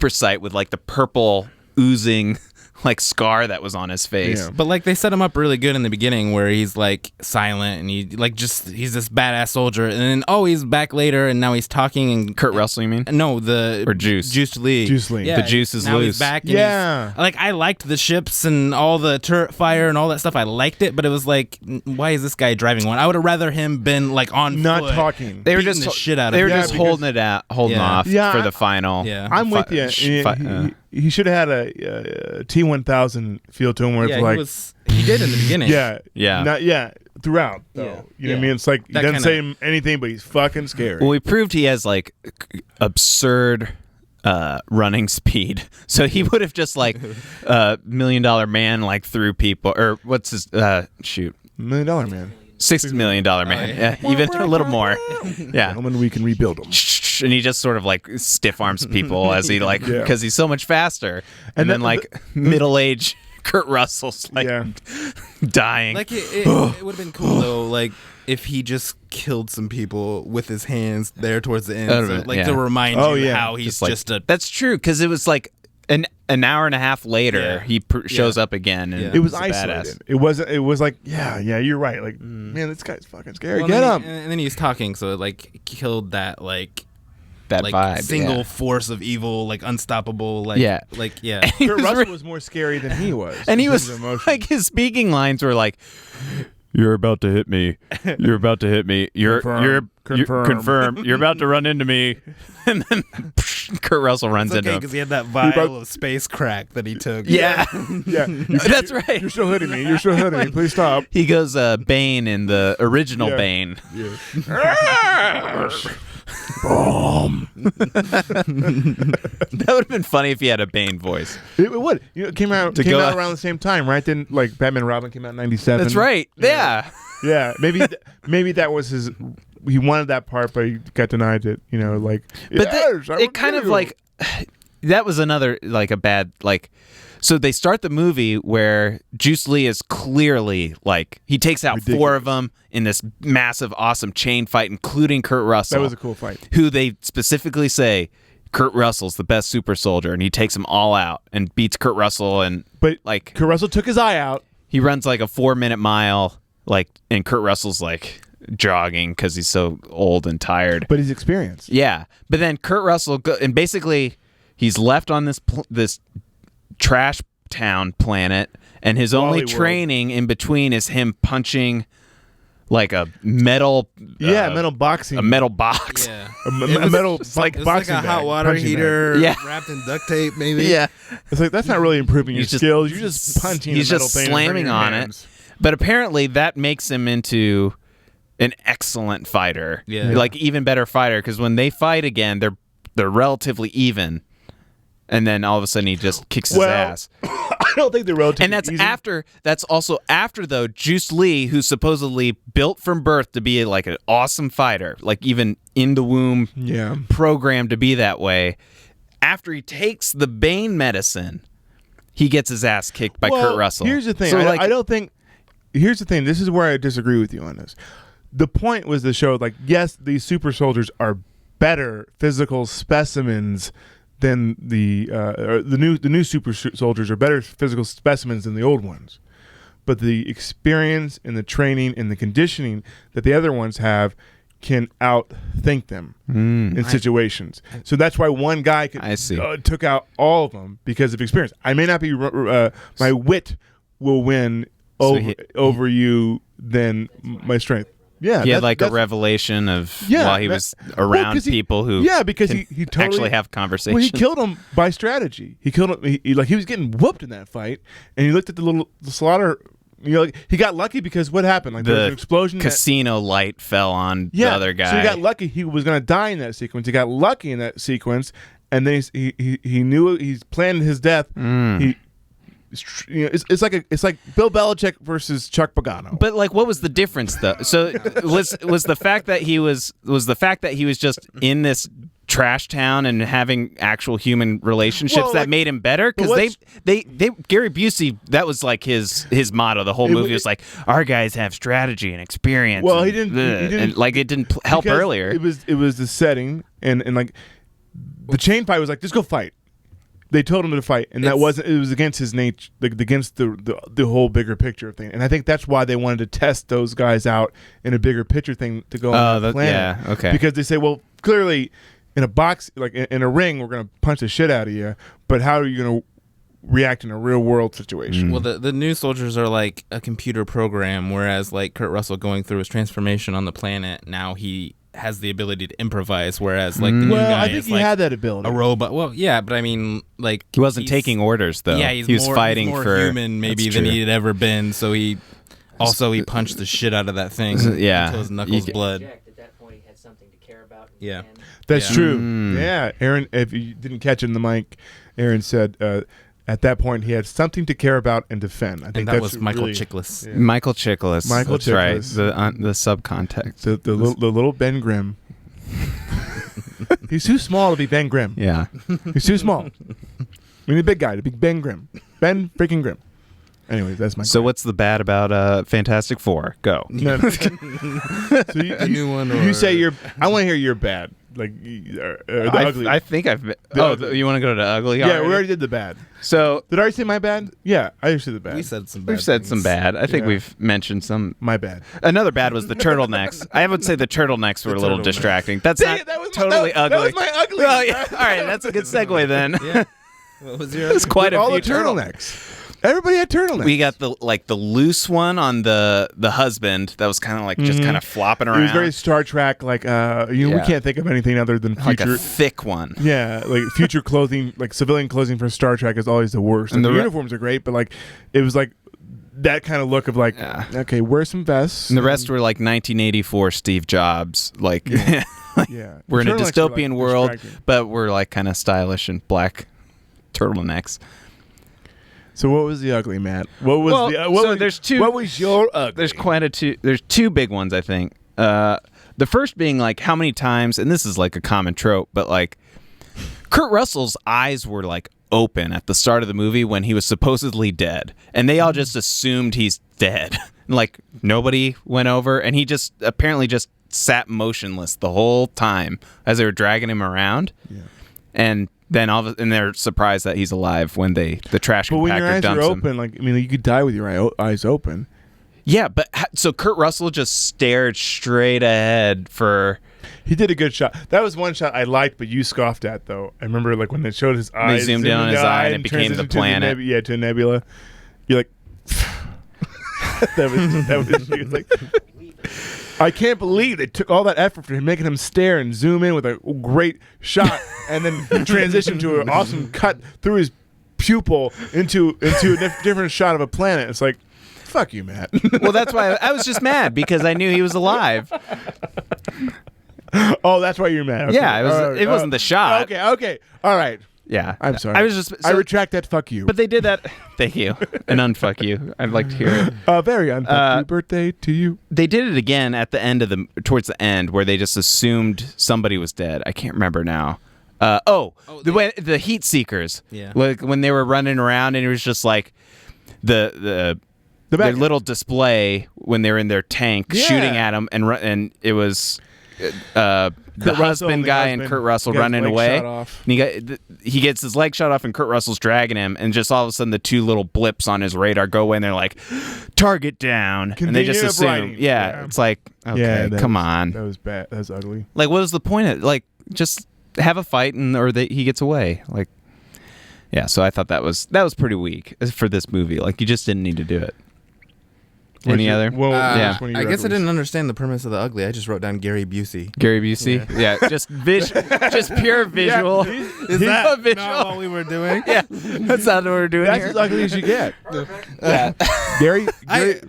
sight with like the purple oozing like scar that was on his face. Yeah. But like they set him up really good in the beginning where he's like silent and he like just he's this badass soldier and then he's back later and now he's talking and Kurt Russell, you mean? no the Or Juice. Juice Lee. Juice Lee. Yeah, The juice is now loose. He's back and Yeah. he's- like I liked the ships and all the turret fire and all that stuff. I liked it, but it was like why is this guy driving one? I would have rather him been like on Not foot. talking. They were beating just the shit out of They were him. Yeah, just because- holding Yeah. off Yeah, for I- the final. Yeah. I'm with you. He should have had a T1000 feel to him where Yeah, it's like, he did in the beginning. yeah, Yeah. throughout. Though. Yeah. You know what I Yeah. mean? It's like he That doesn't say kinda- anything, but he's fucking scary. Well, we proved he has like absurd running speed. So he would have just like $1 million Man like through people, or what's his shoot. $1 million man. $6 million Man. yeah. Yeah, even a little more. Yeah. Gentlemen, we can rebuild them. And he just sort of like stiff arms people as he like Yeah. because he's so much faster. And then the- like middle age Kurt Russell's like Yeah. dying. Like it would have been cool though, like if he just killed some people with his hands there towards the end, That would've so, been- like yeah. to remind Oh, you yeah. how he's like, just a. That's true because it was like an hour and a half later Yeah. he shows up again and Yeah. It was he's a isolated. badass. It wasn't. It was like, yeah, you're right. Like, man, this guy's fucking scary. Well, Get and then him. and then he was talking, so it like killed that like that vibe. single yeah. force of evil, like unstoppable. Like Yeah. Like yeah. He Kurt was Russell re- was more scary than he was. and he in was terms of emotion. like, his speaking lines were like, "You're about to hit me. You're about to hit me. Confirm. Confirm. You're about to run into me." And then Kurt Russell runs it's into okay him. because he had that vial of space crack that he took. Yeah, yeah, that's right. You're still hitting me. You're still hitting me. Please stop. He goes Bane in the original Yeah. Bane. That would have been funny if he had a Bane voice. It would. It came out To go out out- around the same time, right? Then like Batman and Robin came out in '97. That's right. Yeah. Yeah, maybe that was his. He wanted that part, but he got denied it. Like. But yes, I will it kind kill of you. like that was another like a bad like. So they start the movie where Juice Lee is clearly like he takes out Ridiculous. 4 of them in this massive, awesome chain fight, including Kurt Russell. That was a cool fight. Who they specifically say Kurt Russell's the best super soldier, and he takes them all out and beats Kurt Russell, and But like Kurt Russell took his eye out. he runs like a 4-minute mile, like, and Kurt Russell's like jogging because he's so old and tired. But he's experienced. Yeah, but then Kurt Russell and basically he's left on this trash town planet, and his only Wally World. training in between is him punching like a metal Metal boxing. a metal box. Yeah. a metal like- It was boxing like a hot bag, water punching bag. heater Yeah. wrapped in duct tape, maybe. Yeah, It's like that's not really improving your He's just- skills. You're just punching. he's a metal just thing and hurting slamming your on hands. it. But apparently that makes him into an excellent fighter. Yeah. Like even better fighter, because when they fight again, they're relatively even. And then all of a sudden he just kicks his Well, ass. I don't think they're relatively. And easy. that's also after though Juice Lee, who's supposedly built from birth to be like an awesome fighter, like even in the womb Yeah. programmed to be that way. After he takes the Bane medicine, he gets his ass kicked by Well, Kurt Russell. Here's the thing. So, I don't think. Here's the thing. This is where I disagree with you on this. The point was the show. Like, yes, these super soldiers are better physical specimens than the new super soldiers are better physical specimens than the old ones. But the experience and the training and the conditioning that the other ones have can outthink them in situations. So that's why one guy I see. took out all of them because of experience. I may not be my wit will win So over you than my strength. Yeah, he had like a that's- revelation of Yeah, while he that- was well, around 'cause he- people who yeah, because can he totally actually have conversations. Well, he killed him by strategy. He killed him. He was getting whooped in that fight, and he looked at the slaughter. Like, he got lucky because what happened? Like there was the an explosion. casino light fell on the other guy. So he got lucky. He was going to die in that sequence. He got lucky in that sequence, and then he knew he's planned his death. Mm. It's like Bill Belichick versus Chuck Pagano. But like, what was the difference though? So was the fact that he was just in this trash town and having actual human relationships Well, that like- made him better? Because what's- they Gary Busey, that was like his motto. The whole movie was like, our guys have strategy and experience. Well, and, he didn't- and like it didn't help Because earlier. It was the setting and like the chain fight was like just go fight. They told him to fight, and that wasn't. It was against his nature, like against the whole bigger picture thing. And I think that's why they wanted to test those guys out in a bigger picture thing to go on that planet. yeah, okay. Because they say, well, clearly, in a box, like in a ring, we're gonna punch the shit out of you. But how are you gonna react in a real world situation? Well, the new soldiers are like a computer program, whereas like Kurt Russell going through his transformation on the planet, now he has the ability to improvise, whereas like the new Well, guy I think is he like had that ability. a robot. Well, yeah, but I mean, like He wasn't he's- taking orders though. Yeah, he was fighting more for human maybe That's than true. he had ever been. So he punched the shit out of that thing. Yeah. until his knuckles You- bled. At that point, he had something to care about. in the Yeah. end. That's Yeah. true. Mm. Yeah, Aaron. If you didn't catch it in the mic, Aaron said at that point he had something to care about and defend. I think And that that's was Michael really, Chiklis. Yeah. Michael Chiklis. Michael That's right. Chiklis. The subcontext. The little Ben Grimm. He's too small to be Ben Grimm. Yeah. He's too small. We need a big guy to be Ben Grimm. Ben freaking Grimm. Anyways, that's my. So what's the bad about Fantastic Four? Go. No. So A new one. You or- say you're. I want to hear you're bad. the ugly. I think I've been. The Oh, ugly. you want to go to ugly? Yeah, we already did the bad. So Did I already say my bad? Yeah, I already said the bad. We said some. Bad we've said things. some bad. I think Yeah. we've mentioned some. My bad. Another bad was the turtlenecks. I would say the turtlenecks were a little turtlenecks. distracting. That's Dang not it, that was totally that ugly. was my ugly. Well, yeah. All right, that's a good segue then. Yeah. What was your? There's quite a all few the turtlenecks. Everybody had turtlenecks. We got the loose one on the husband that was kind of like just kind of flopping around. It was very Star Trek. Like, we Yeah. can't think of anything other than like future. a thick one. Yeah, like future clothing, like civilian clothing for Star Trek is always the worst. And And the the re- uniforms are great, but like it was like that kind of look of like, Yeah. okay, wear some vests. And the rest were like 1984 Steve Jobs. Like Yeah. we're in a Turtlenecks are, dystopian like, world, distracting. but we're like kind of stylish and black turtlenecks. So what was the ugly, Matt? What was Well, the? What so was, there's two- What was your ugly? There's there's two big ones, I think. The first being like how many times, and this is like a common trope, but like Kurt Russell's eyes were like open at the start of the movie when he was supposedly dead, and they all just assumed he's dead. Like nobody went over, and he just apparently just sat motionless the whole time as they were dragging him around. Yeah. And then and they're surprised that he's alive when the trash But when your compactor eyes are dumps him. open, like I mean, you could die with your eyes open. Yeah, but so Kurt Russell just stared straight ahead for. He did a good shot. That was one shot I liked, but you scoffed at though. I remember like when they showed his eyes. zoomed in on his eye and it became the transitioned to planet. to a nebula. You're like, that was you. Like, I can't believe they took all that effort for him, making him stare and zoom in with a great shot, and then transition to an awesome cut through his pupil into a different shot of a planet. It's like, fuck you, Matt. Well, that's why I was just mad because I knew he was alive. Oh, that's why you're mad. Okay. Yeah, it wasn't the shot. Okay, all right. Yeah, I'm sorry. I was just. I retract that. Fuck you. But they did that. Thank you. And unfuck you. I'd like to hear it. Very unhappy birthday to you. They did it again at the end of towards the end, where they just assumed somebody was dead. I can't remember now. The heat seekers. Yeah. Like when they were running around, and it was just like the their back- little display when they were in their tank Yeah. shooting at him, and it was the Russell husband and the guy and husband Kurt Russell got his running leg away. shot off. And he gets his leg shot off, and Kurt Russell's dragging him, and just all of a sudden the two little blips on his radar go away, and they're like, "Target down," and they just Convenient assume. writing. Yeah, Yeah. it's like, okay, Yeah, that come was- on. That was bad. That was ugly. Like, what was the point of like just have a fight he gets away? Like, yeah. So I thought that was pretty weak for this movie. Like, you just didn't need to do it. Any other? Well, Yeah. which one of I your guess I uglies? didn't understand the premise of the ugly. I just wrote down Gary Busey. Gary Busey? Yeah, just just pure visual. Is that visual? Not what we were doing? Yeah, that's not what we're doing That's here. as ugly as you get. Yeah. Gary,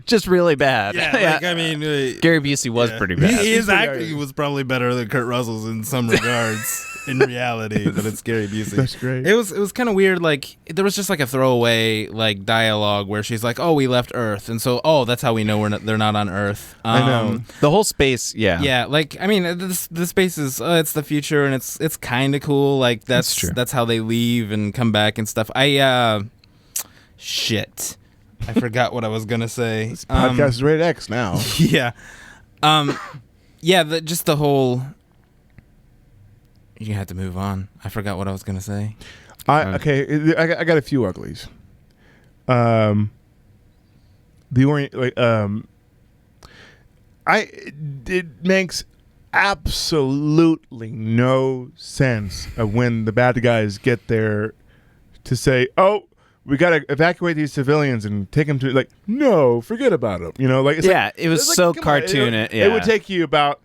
Just really bad. Like, I mean, Gary Busey was pretty bad. His pretty acting ugly. was probably better than Kurt Russell's in some regards. In reality, but it's Gary Busey. that's great. It was kind of weird. Like there was just like a throwaway like dialogue where she's like, "Oh, we left Earth," and so that's how we know they're not on Earth. I know. The whole space, yeah. Yeah, like I mean, the space is it's the future, and it's kind of cool. Like That's true. That's how they leave and come back and stuff. Shit, I forgot what I was gonna say. This podcast is rated X now. Yeah, yeah. Just the whole. You have to move on. I forgot what I was gonna say. I got a few uglies. The orient it makes absolutely no sense of when the bad guys get there to say, "Oh, we got to evacuate these civilians and take them to like no, forget about them." You know, like it's Yeah, like, it was it's like, so come on, cartoon. It would take you about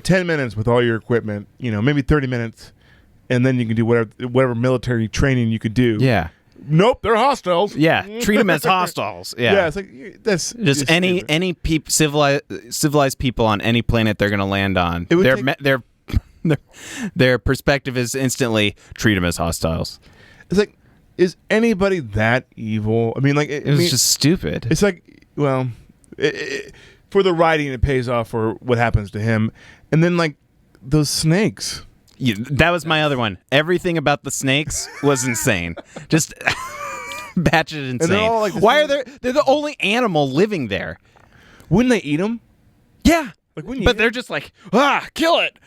10 minutes with all your equipment, you know, maybe 30 minutes, and then you can do whatever military training you could do. Yeah. Nope, they're hostiles. Yeah. Treat them as hostiles. Yeah. Yeah, it's like that's Just any stupid. civilized people on any planet they're going to land on. It would Their perspective is instantly treat them as hostiles. It's like, is anybody that evil? I mean, like It was just stupid. It's like, well, for the writing, it pays off for what happens to him, and then like those snakes. That was my other one. Everything about the snakes was insane. Just batshit insane. they're all like the Why are same- they're the only animal living there? Wouldn't they eat them? Yeah. Like, wouldn't you But eat they're just like, kill it.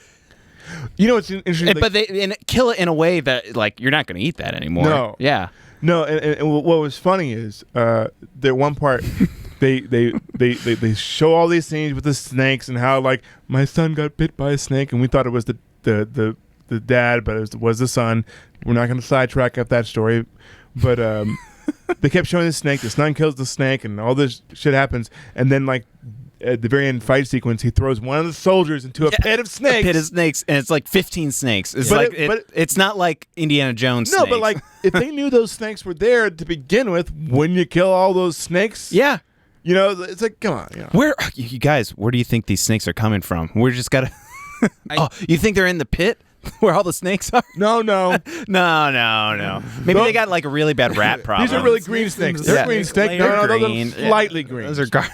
You know, it's interesting. And- but they and kill it in a way that like you're not going to eat that anymore. No. Yeah. No, and what was funny is that one part they show all these scenes with the snakes and how like my son got bit by a snake and we thought it was the dad, but it was the son. We're not going to sidetrack up that story, but they kept showing the snake. The son kills the snake and all this shit happens, and then like at the very end fight sequence, he throws one of the soldiers into a pit of snakes. A pit of snakes, and it's like 15 snakes. It's But like it's not like Indiana Jones. No, snakes. but like if they knew those snakes were there to begin with, wouldn't you kill all those snakes? yeah. You know, it's like, come on. You know. Where you guys? Where do you think these snakes are coming from? We're just gotta. Oh, you think they're in the pit where all the snakes are? No. No. Maybe No. they got like a really bad rat problem. These are really green snakes. They're Yeah. green snakes. They're No, those green. are slightly green. Those are garbage.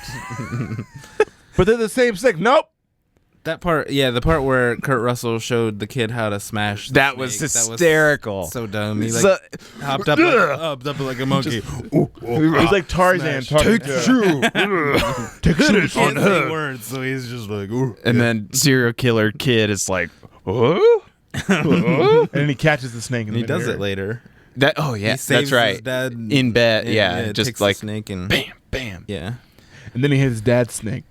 But they're the same snake. Nope. That part, the part where Kurt Russell showed the kid how to smash. The That was snake, hysterical. so dumb. He like So- hopped up like a monkey. It was like Tarzan talking to Take shoe He can't say words, so he's just like, ooh. And then serial killer kid is like, oh, and then he catches the snake. And he does it later. that. Oh yeah, He saves that's right. His dad In bed, and- yeah, just takes like the snake and bam, bam. yeah. And then he hit his dad's snake.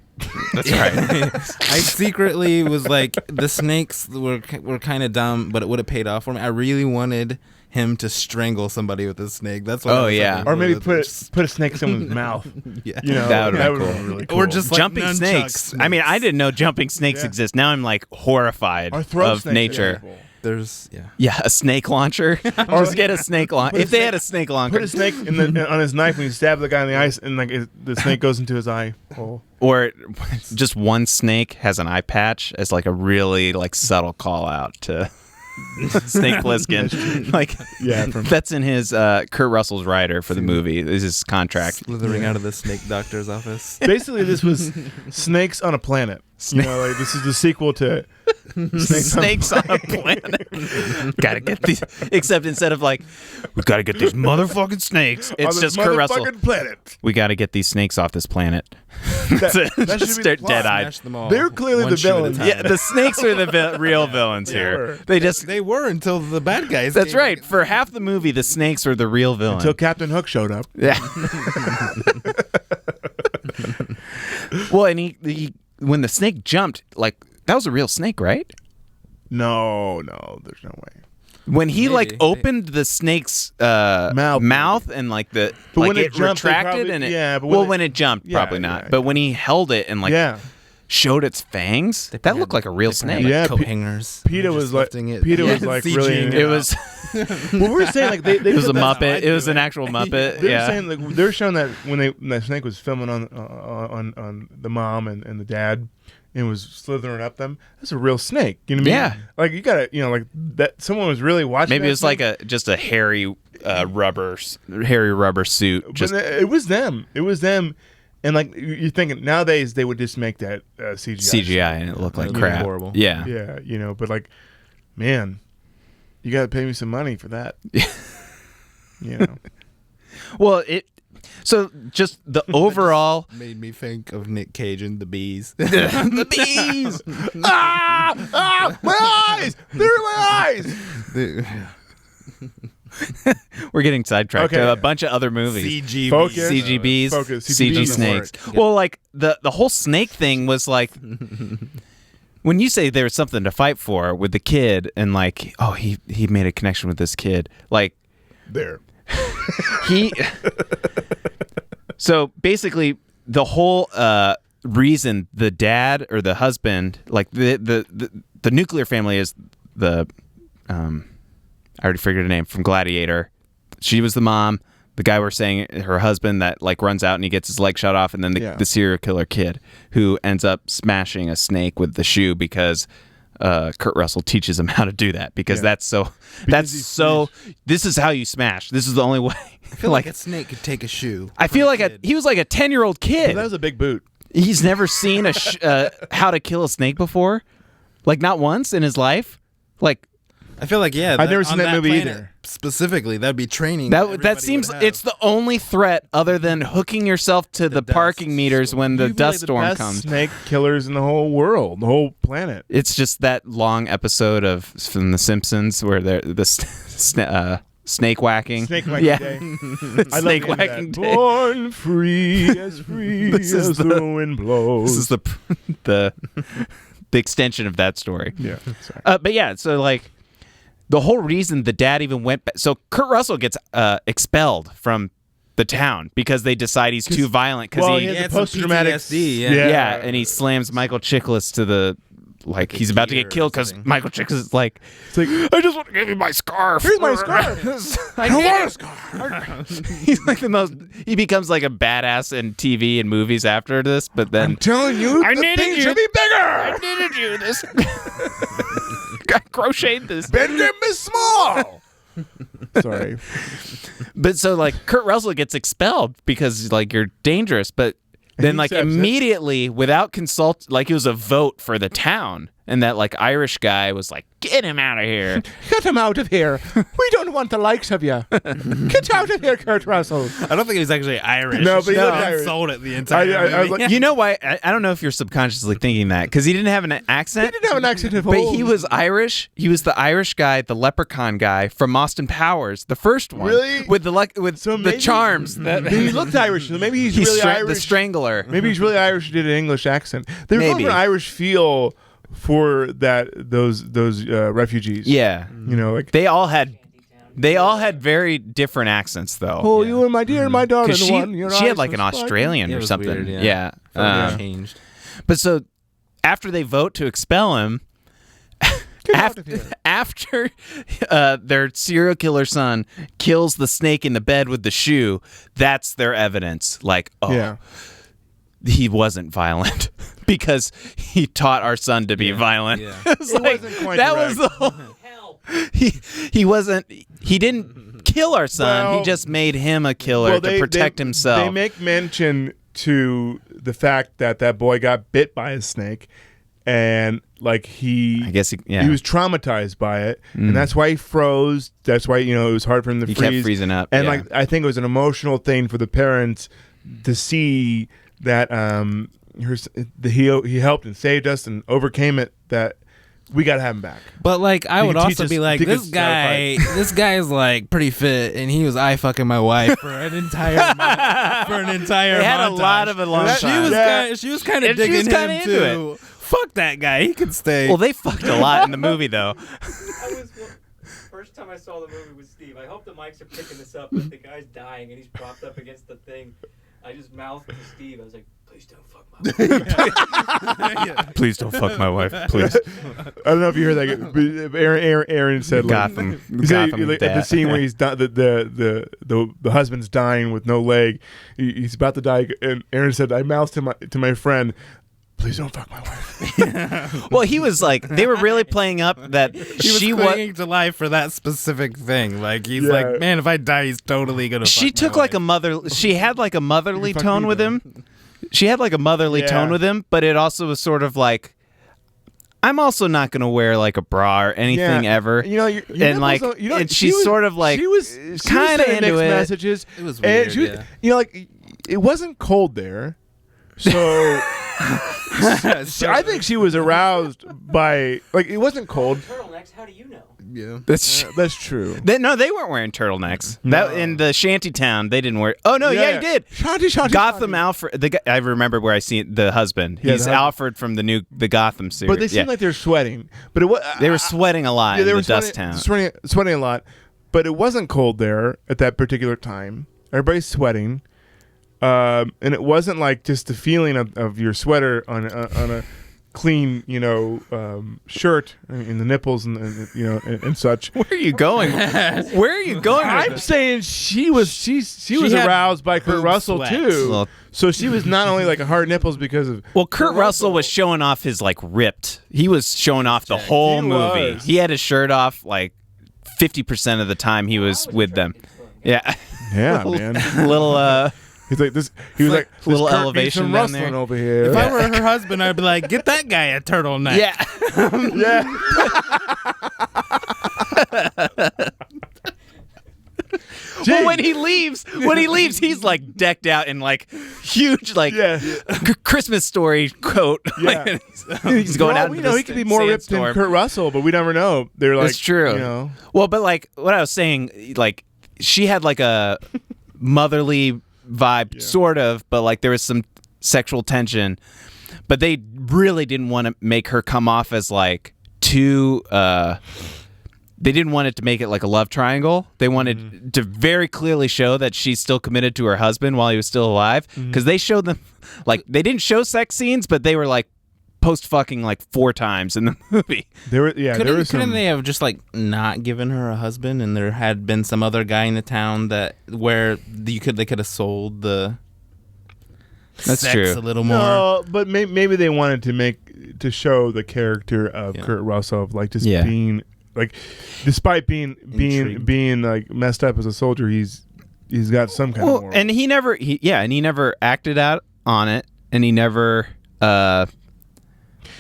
That's right. I secretly was like, the snakes were kind of dumb, but it would have paid off for me. I really wanted him to strangle somebody with a snake. That's what. Oh, I was yeah. hoping Or for. maybe put a snake in someone's mouth. Yeah. You know, That would've been would've cool. been really cool. Or just like Jumping nunchuck snakes. I mean, I didn't know jumping snakes Yeah. exist. Now I'm like horrified Or throw of snakes at nature. people. There's Yeah, a snake launcher. Or just get a snake launcher. Put a If they snake- had a snake launcher, Put a snake on his knife when he stabbed the guy in the ice, and like the snake goes into his eye hole. or just one snake has an eye patch as like a really like subtle call out to Snake Plissken. Like Yeah, that's in his Kurt Russell's rider for the movie. This is his contract. slithering out of the snake doctor's office. Basically, this was Snakes on a Planet. You know, like this is the sequel to Snakes on a planet. Gotta get these. Except instead of like, we gotta get these motherfucking snakes. It's on just this Kurt Russell. motherfucking planet. We gotta get these snakes off this planet. That should be Just the start plot. dead-eyed. Smash them all. They're clearly one the shoe at a villains. time. Yeah, the snakes are the real villains They here. were. They just. They were until the bad guys. That's came. right. For half the movie, the snakes are the real villain. Until Captain Hook showed up. Yeah. Well, and he when the snake jumped, like that was a real snake, right? No, there's no way. When he like Maybe. opened the snake's mouth and like the But like when it jumped, they retracted probably- and it yeah, but when it jumped, Yeah, probably not. yeah, But yeah. when he held it and like Yeah. showed its fangs, that had- looked like a real They snake. had, Yeah, coat Pe- hangers. PETA Just was like lifting it. PETA was Yeah, like CG really. ing It was Well, we were saying like they it was a put that- Muppet. It was an actual Muppet. They were Yeah. saying like they were showing that when that snake was filming on the mom and the dad and was slithering up them. That's a real snake. You know what I mean? Yeah. Like you gotta like that. Someone was really watching. Maybe that it was like thing. just a hairy rubber suit. Just But it was them. It was them. And like you're thinking nowadays they would just make that CGI. CGI and it looked like It'd be crap. horrible. Yeah. Yeah, you know, but like, man, you gotta pay me some money for that. You know. Well, so just the overall Made me think of Nick Cage and the bees. the bees. My eyes! They're in my eyes! We're getting sidetracked Okay. to a bunch of other movies. CGB. Focus. CGBs, Focus. CG CGBs. snakes. Yeah. Well, like the whole snake thing was like when you say there was something to fight for with the kid, and like, oh, he made a connection with this kid, like There. he. So basically, the whole reason the dad or the husband, like the nuclear family, is the I already figured her name from Gladiator. She was the mom. The guy we're saying, her husband, that like runs out and he gets his leg shot off, and then the serial killer kid who ends up smashing a snake with the shoe because Kurt Russell teaches him how to do that because Yeah. this is how you smash. This is the only way. I feel like a snake could take a shoe. I feel like he was like a 10-year-old kid. That was a big boot. He's never seen how to kill a snake before, like not once in his life. Like I feel like I've never seen on that movie planet either. Specifically, that'd be training. That everybody seems would have. it's the only threat other than hooking yourself to the dust parking meters when the You'd be dust like the storm best comes. snake killers in the whole world, the whole planet. It's just that long episode of from The Simpsons where they're snake whacking. Snake whacking yeah. day. I love Snake the end of whacking that. day. Born free as This is the wind blows. This is the extension of that story. Yeah. Sorry. But yeah, so like the whole reason the dad even went back. So Kurt Russell gets expelled from the town because they decide he's too violent because well, he he has had a some post-traumatic PTSD, yeah. yeah, and he slams Michael Chiklis to the like he's about to gear get or killed because something. Michael Chiklis is like, It's like, I just want to give you my scarf. here's my scarf. I want a scarf. He's like the most. He becomes like a badass in TV and movies after this, but then I'm telling you, I the needed thing you. should be bigger. I needed you. This I crocheted this. Benjamin is small. Sorry. But so like Kurt Russell gets expelled because like you're dangerous, but then he like accepts it. immediately without consult, like it was a vote for the town, and that like Irish guy was like, get him out of here. Get him out of here. We don't want the likes of you. Get out of here, Kurt Russell. I don't think he was actually Irish. No, but he looked He Irish. sold it the entire I was movie. like, You know why? I don't know if you're subconsciously thinking that because he didn't have an accent. He didn't have an accent at all. But he was Irish. He was the Irish guy, the leprechaun guy from Austin Powers, the first one. Really? With the So the maybe- charms. That He looked Irish. So maybe he's really the Irish. strangler. Maybe he's really Irish. Did an English accent. There's Maybe. also an Irish feel for those refugees. Yeah. You know, like They all had very different accents though. oh, you and my dear, my daughter, Because the she one. Your had eyes like were an sparkling. Australian It or was something. weird, yeah. Changed. But so after they vote to expel him, Get out of here. after their serial killer son kills the snake in the bed with the shoe, that's their evidence. Like, oh, Yeah. he wasn't violent because he taught our son to be violent. Yeah. It's like, wasn't quite that was the correct. whole, Help! he didn't kill our son. Well- he just made him a killer to protect himself. They make mention to the fact that boy got bit by a snake, and like I guess he was traumatized by it, and that's why he froze. That's why it was hard for him to He freeze. kept freezing up. And yeah. like I think it was an emotional thing for the parents to see that he helped and saved us and overcame it. That we gotta have him back. But like, I He would could teach also us- be like, he could this guy, start this guy's like pretty fit, and he was eye fucking my wife for an entire They had a lot of alone That- time. She was kind of And she was digging kinda him into too. Fuck that guy. He could stay. Well, they fucked a lot in the movie though. First time I saw the movie with Steve, I hope the mics are picking this up, but the guy's dying and he's propped up against the thing. I just mouthed to Steve, I was like, please don't fuck my wife. Please don't fuck my wife, please. I don't know if you heard that, but Aaron said like, Gotham, he said, Gotham like, at the dad. scene where he's the husband's dying with no leg, he's about to die, and Aaron said, I mouthed to my friend, please don't fuck my wife. Well, he was like, they were really playing up that he was she clinging to life for that specific thing. Like he's Yeah. like, man, if I die, he's totally gonna. She fuck my took like a wife." mother. She had like a motherly fuck tone me, with though. him. She had like a motherly Yeah. tone with him, but it also was sort of like, I'm also not gonna wear like a bra or anything Yeah. ever. You know, your And, like, nipples, and she's sort of, like, she was kinda sending into mixed it. messages. It was and weird, she was- yeah. You know, like it wasn't cold there, so. I think she was aroused by like it wasn't cold. Turtlenecks, how do you know? Yeah. That's true. No, they weren't wearing turtlenecks. That in the shanty town, they didn't wear. Oh no, yeah, he did. Shanti, Shanti, Gotham Shanti. Alfred. The guy, I remember where I seen the husband. Yeah, He's the husband. Alfred from the Gotham series. But they seemed like they were sweating. But it was they were sweating a lot in they the were dust town. sweating a lot. But it wasn't cold there at that particular time. Everybody's sweating, and it wasn't like just the feeling of your sweater on a clean, shirt in the nipples and such. Where are you going? Where are you going? with I'm this? saying she was had aroused by Kurt boob Russell sweats. too. Well- So she was not only like a hard nipples because of Well, Kurt Russell was showing off his like ripped. He was showing off the whole He movie. was. He had his shirt off like 50% of the time he was with them. Yeah, yeah, man. little He's like this. He was like this little Kurt needs elevation some down rustling there. over here. If I were her husband, I'd be like, get that guy a turtleneck. yeah. yeah. Well, when he leaves, he's like decked out in like huge like Christmas story coat. Yeah. Like, he's going out. You know, he could be more ripped than Kurt Russell, but we never know. They're like, That's true. You know, Well, but like what I was saying, like she had like a motherly vibe, sort of, but like there was some sexual tension. But they really didn't want to make her come off as like too. They didn't want it to make it like a love triangle. They wanted to very clearly show that she's still committed to her husband while he was still alive. Because they showed them, like, they didn't show sex scenes, but they were like post fucking like 4 times in the movie. there were Couldn't some. they have just like not given her a husband, and there had been some other guy in the town where they could have sold the That's sex true. a little more. No, but maybe they wanted to show the character of Kurt Russell of like just being like, despite being like messed up as a soldier, he's got some kind of moral. And he never acted out on it, and he never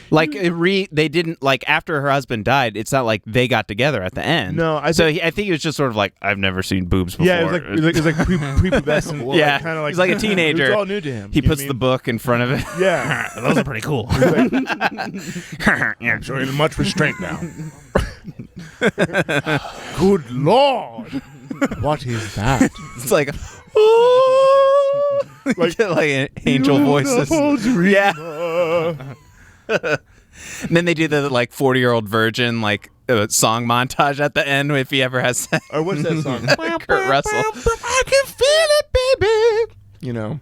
they didn't like after her husband died. It's not like they got together at the end. No, I think he was just sort of like, I've never seen boobs before. Yeah, it was like prepubescent. Yeah, kind of like he's like a teenager. It was all new to him. He puts the book in front of it. Yeah, Those are pretty cool. yeah, showing much restraint now. Good Lord, what is that? It's like, ooh, like angel voices. Yeah. And then they do the like 40-year-old virgin like song montage at the end if he ever has sex. Or what's that song? Kurt Russell. I can feel it, baby. You know,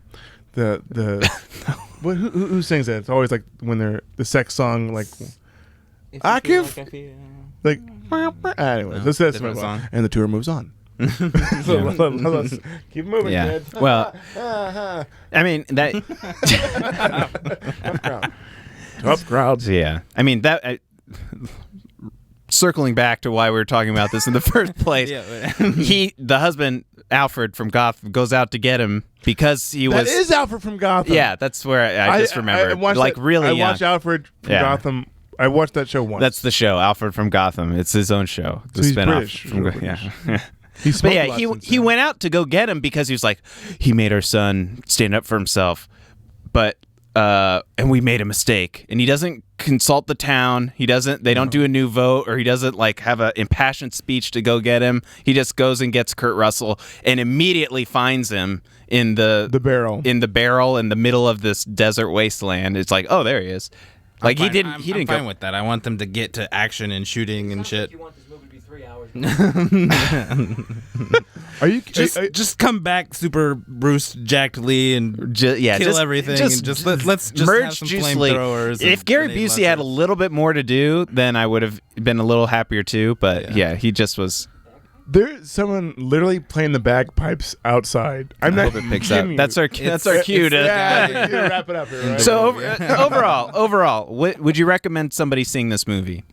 the who sings that? It's always like when they're the sex song like I can like anyways, let's move on. And the tour moves on. So let's keep moving, kid. Well, I mean that tough crowds. Yeah. I mean that circling back to why we were talking about this in the first place. The husband Alfred from Gotham goes out to get him because he was. That is Alfred from Gotham. Yeah, that's where I just remember. Like really young. I watched Alfred from Gotham. I watched that show once. That's the show, Alfred from Gotham. It's his own show. The he's spin-off British. from British. He went out to go get him because he was like, he made our son stand up for himself, but and we made a mistake. And he doesn't consult the town. They don't do a new vote, or he doesn't like have an impassioned speech to go get him. He just goes and gets Kurt Russell and immediately finds him in the barrel in the middle of this desert wasteland. It's like, oh, there he is. Like I'm didn't fine go with that. I want them to get to action and shooting and shit. Like you want this movie to be 3 hours. Are you just come back, super Bruce Jack Lee, and kill everything, and let's just merge have some Juice Lee. flamethrowers. If Gary Busey had a little bit more to do, then I would have been a little happier too. But yeah he just was. There's someone literally playing the bagpipes outside. I'm not Hope it picks kidding up. you. That's our cue to. Yeah, wrap it up here. Right? So overall, would you recommend somebody seeing this movie?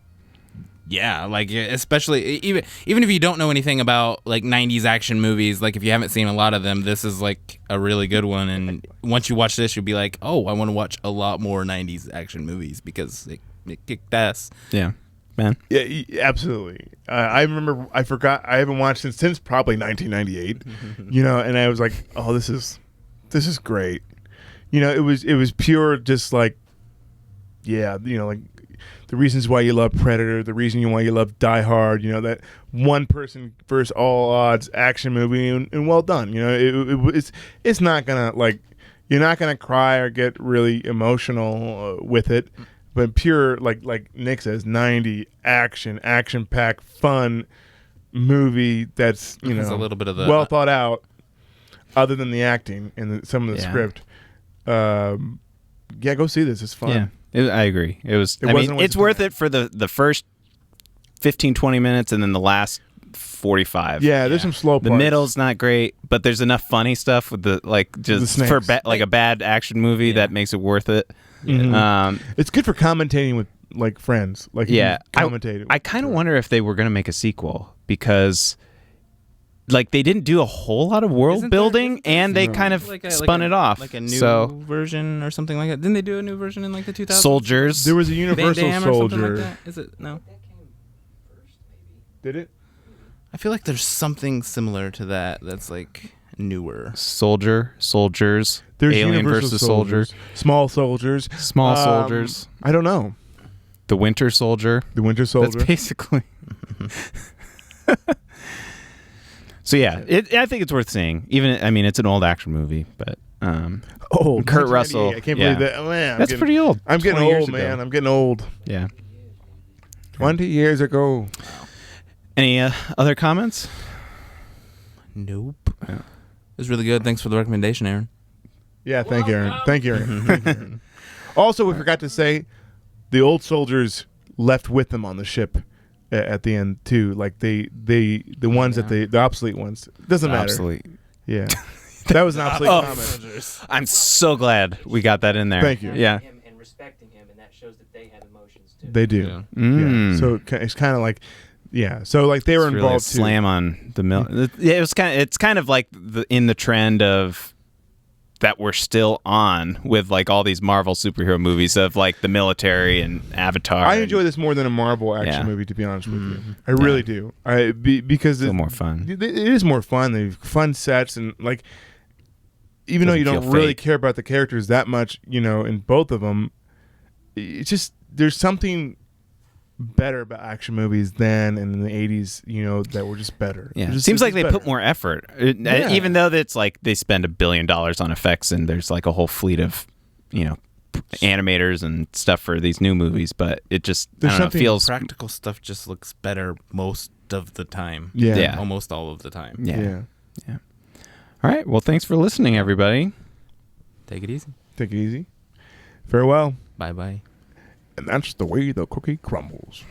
Yeah, like especially even if you don't know anything about like 90s action movies, like if you haven't seen a lot of them, this is like a really good one. And once you watch this, you'll be like, oh, I want to watch a lot more 90s action movies because it kicked ass. Yeah, man. Yeah, absolutely. I remember. I forgot. I haven't watched it since probably 1998. You know, and I was like, oh, this is great. You know, it was pure, just like, yeah, you know, like the reasons why you love Predator, the reason why you love Die Hard. You know, that one person versus all odds action movie, and well done. You know, it's not gonna like, you're not gonna cry or get really emotional with it. But pure, like Nick says, 90 action-packed, fun movie that's, you know, a little bit of the well thought out, other than the acting and some of the script. Yeah, go see this. It's fun. Yeah, I agree. It's worth it for the first 15, 20 minutes, and then the last 45. Yeah, there's some slow parts. The middle's not great, but there's enough funny stuff with a bad action movie that makes it worth it. Mm-hmm. It's good for commentating with like friends. Like commentating. I kind of wonder if they were going to make a sequel because like they didn't do a whole lot of world building, and they kind of spun it off. Like a new version or something like that. Didn't they do a new version in like the 2000s? Soldiers. There was a Universal Van Damme or something Soldier. like that? Is it no? That came first, maybe. Did it? I feel like there's something similar to that that's like newer. Soldiers. There's Alien Universal versus Soldier. Small Soldiers. Small Soldiers. I don't know. The Winter Soldier. The Winter Soldier. That's basically. So yeah, I think it's worth seeing. Even, I mean, it's an old action movie, but old. Kurt 1998. Russell. I can't yeah. believe that. Oh, man, That's pretty old. I'm getting 20 years old, man. ago. I'm getting old. Yeah. 20 years ago. Any other comments? Nope. It was really good. Thanks for the recommendation, Aaron. Yeah, thank you, Aaron. Thank you, Aaron. Thank you, Aaron. Also, we forgot to say, the old soldiers left with them on the ship at the end too. Like the ones that the obsolete ones. Doesn't matter. Obsolete. Yeah, that was an obsolete Oh. comment. I'm so glad we got that in there. Thank you. Yeah. Him and respecting him, and that shows that they have emotions too. They do. Yeah. Mm. Yeah. So it's kind of like, yeah. So like they were It's really a involved too. slam on the mill. Yeah, it was kind of. It's kind of like in the trend of that we're still on with like all these Marvel superhero movies of like the military and Avatar. I enjoy this more than a Marvel action Yeah. movie, to be honest with you. I really do. Because It's a little more fun. It is more fun. They've fun sets and like, even though you Doesn't don't feel really fake. care about the characters that much, in both of them, it's just there's something better about action movies than in the 80s, that were just better. Yeah, They're just- seems they're like they just put better. more effort, Yeah. even though it's like they spend $1 billion on effects and there's like a whole fleet of, animators and stuff for these new movies. But it just There's I don't know, something feels Practical stuff just looks better most of the time. Yeah. Yeah. Almost all of the time. yeah. All right. Well, thanks for listening, everybody. Take it easy. Take it easy. Farewell. Bye bye. And that's the way the cookie crumbles.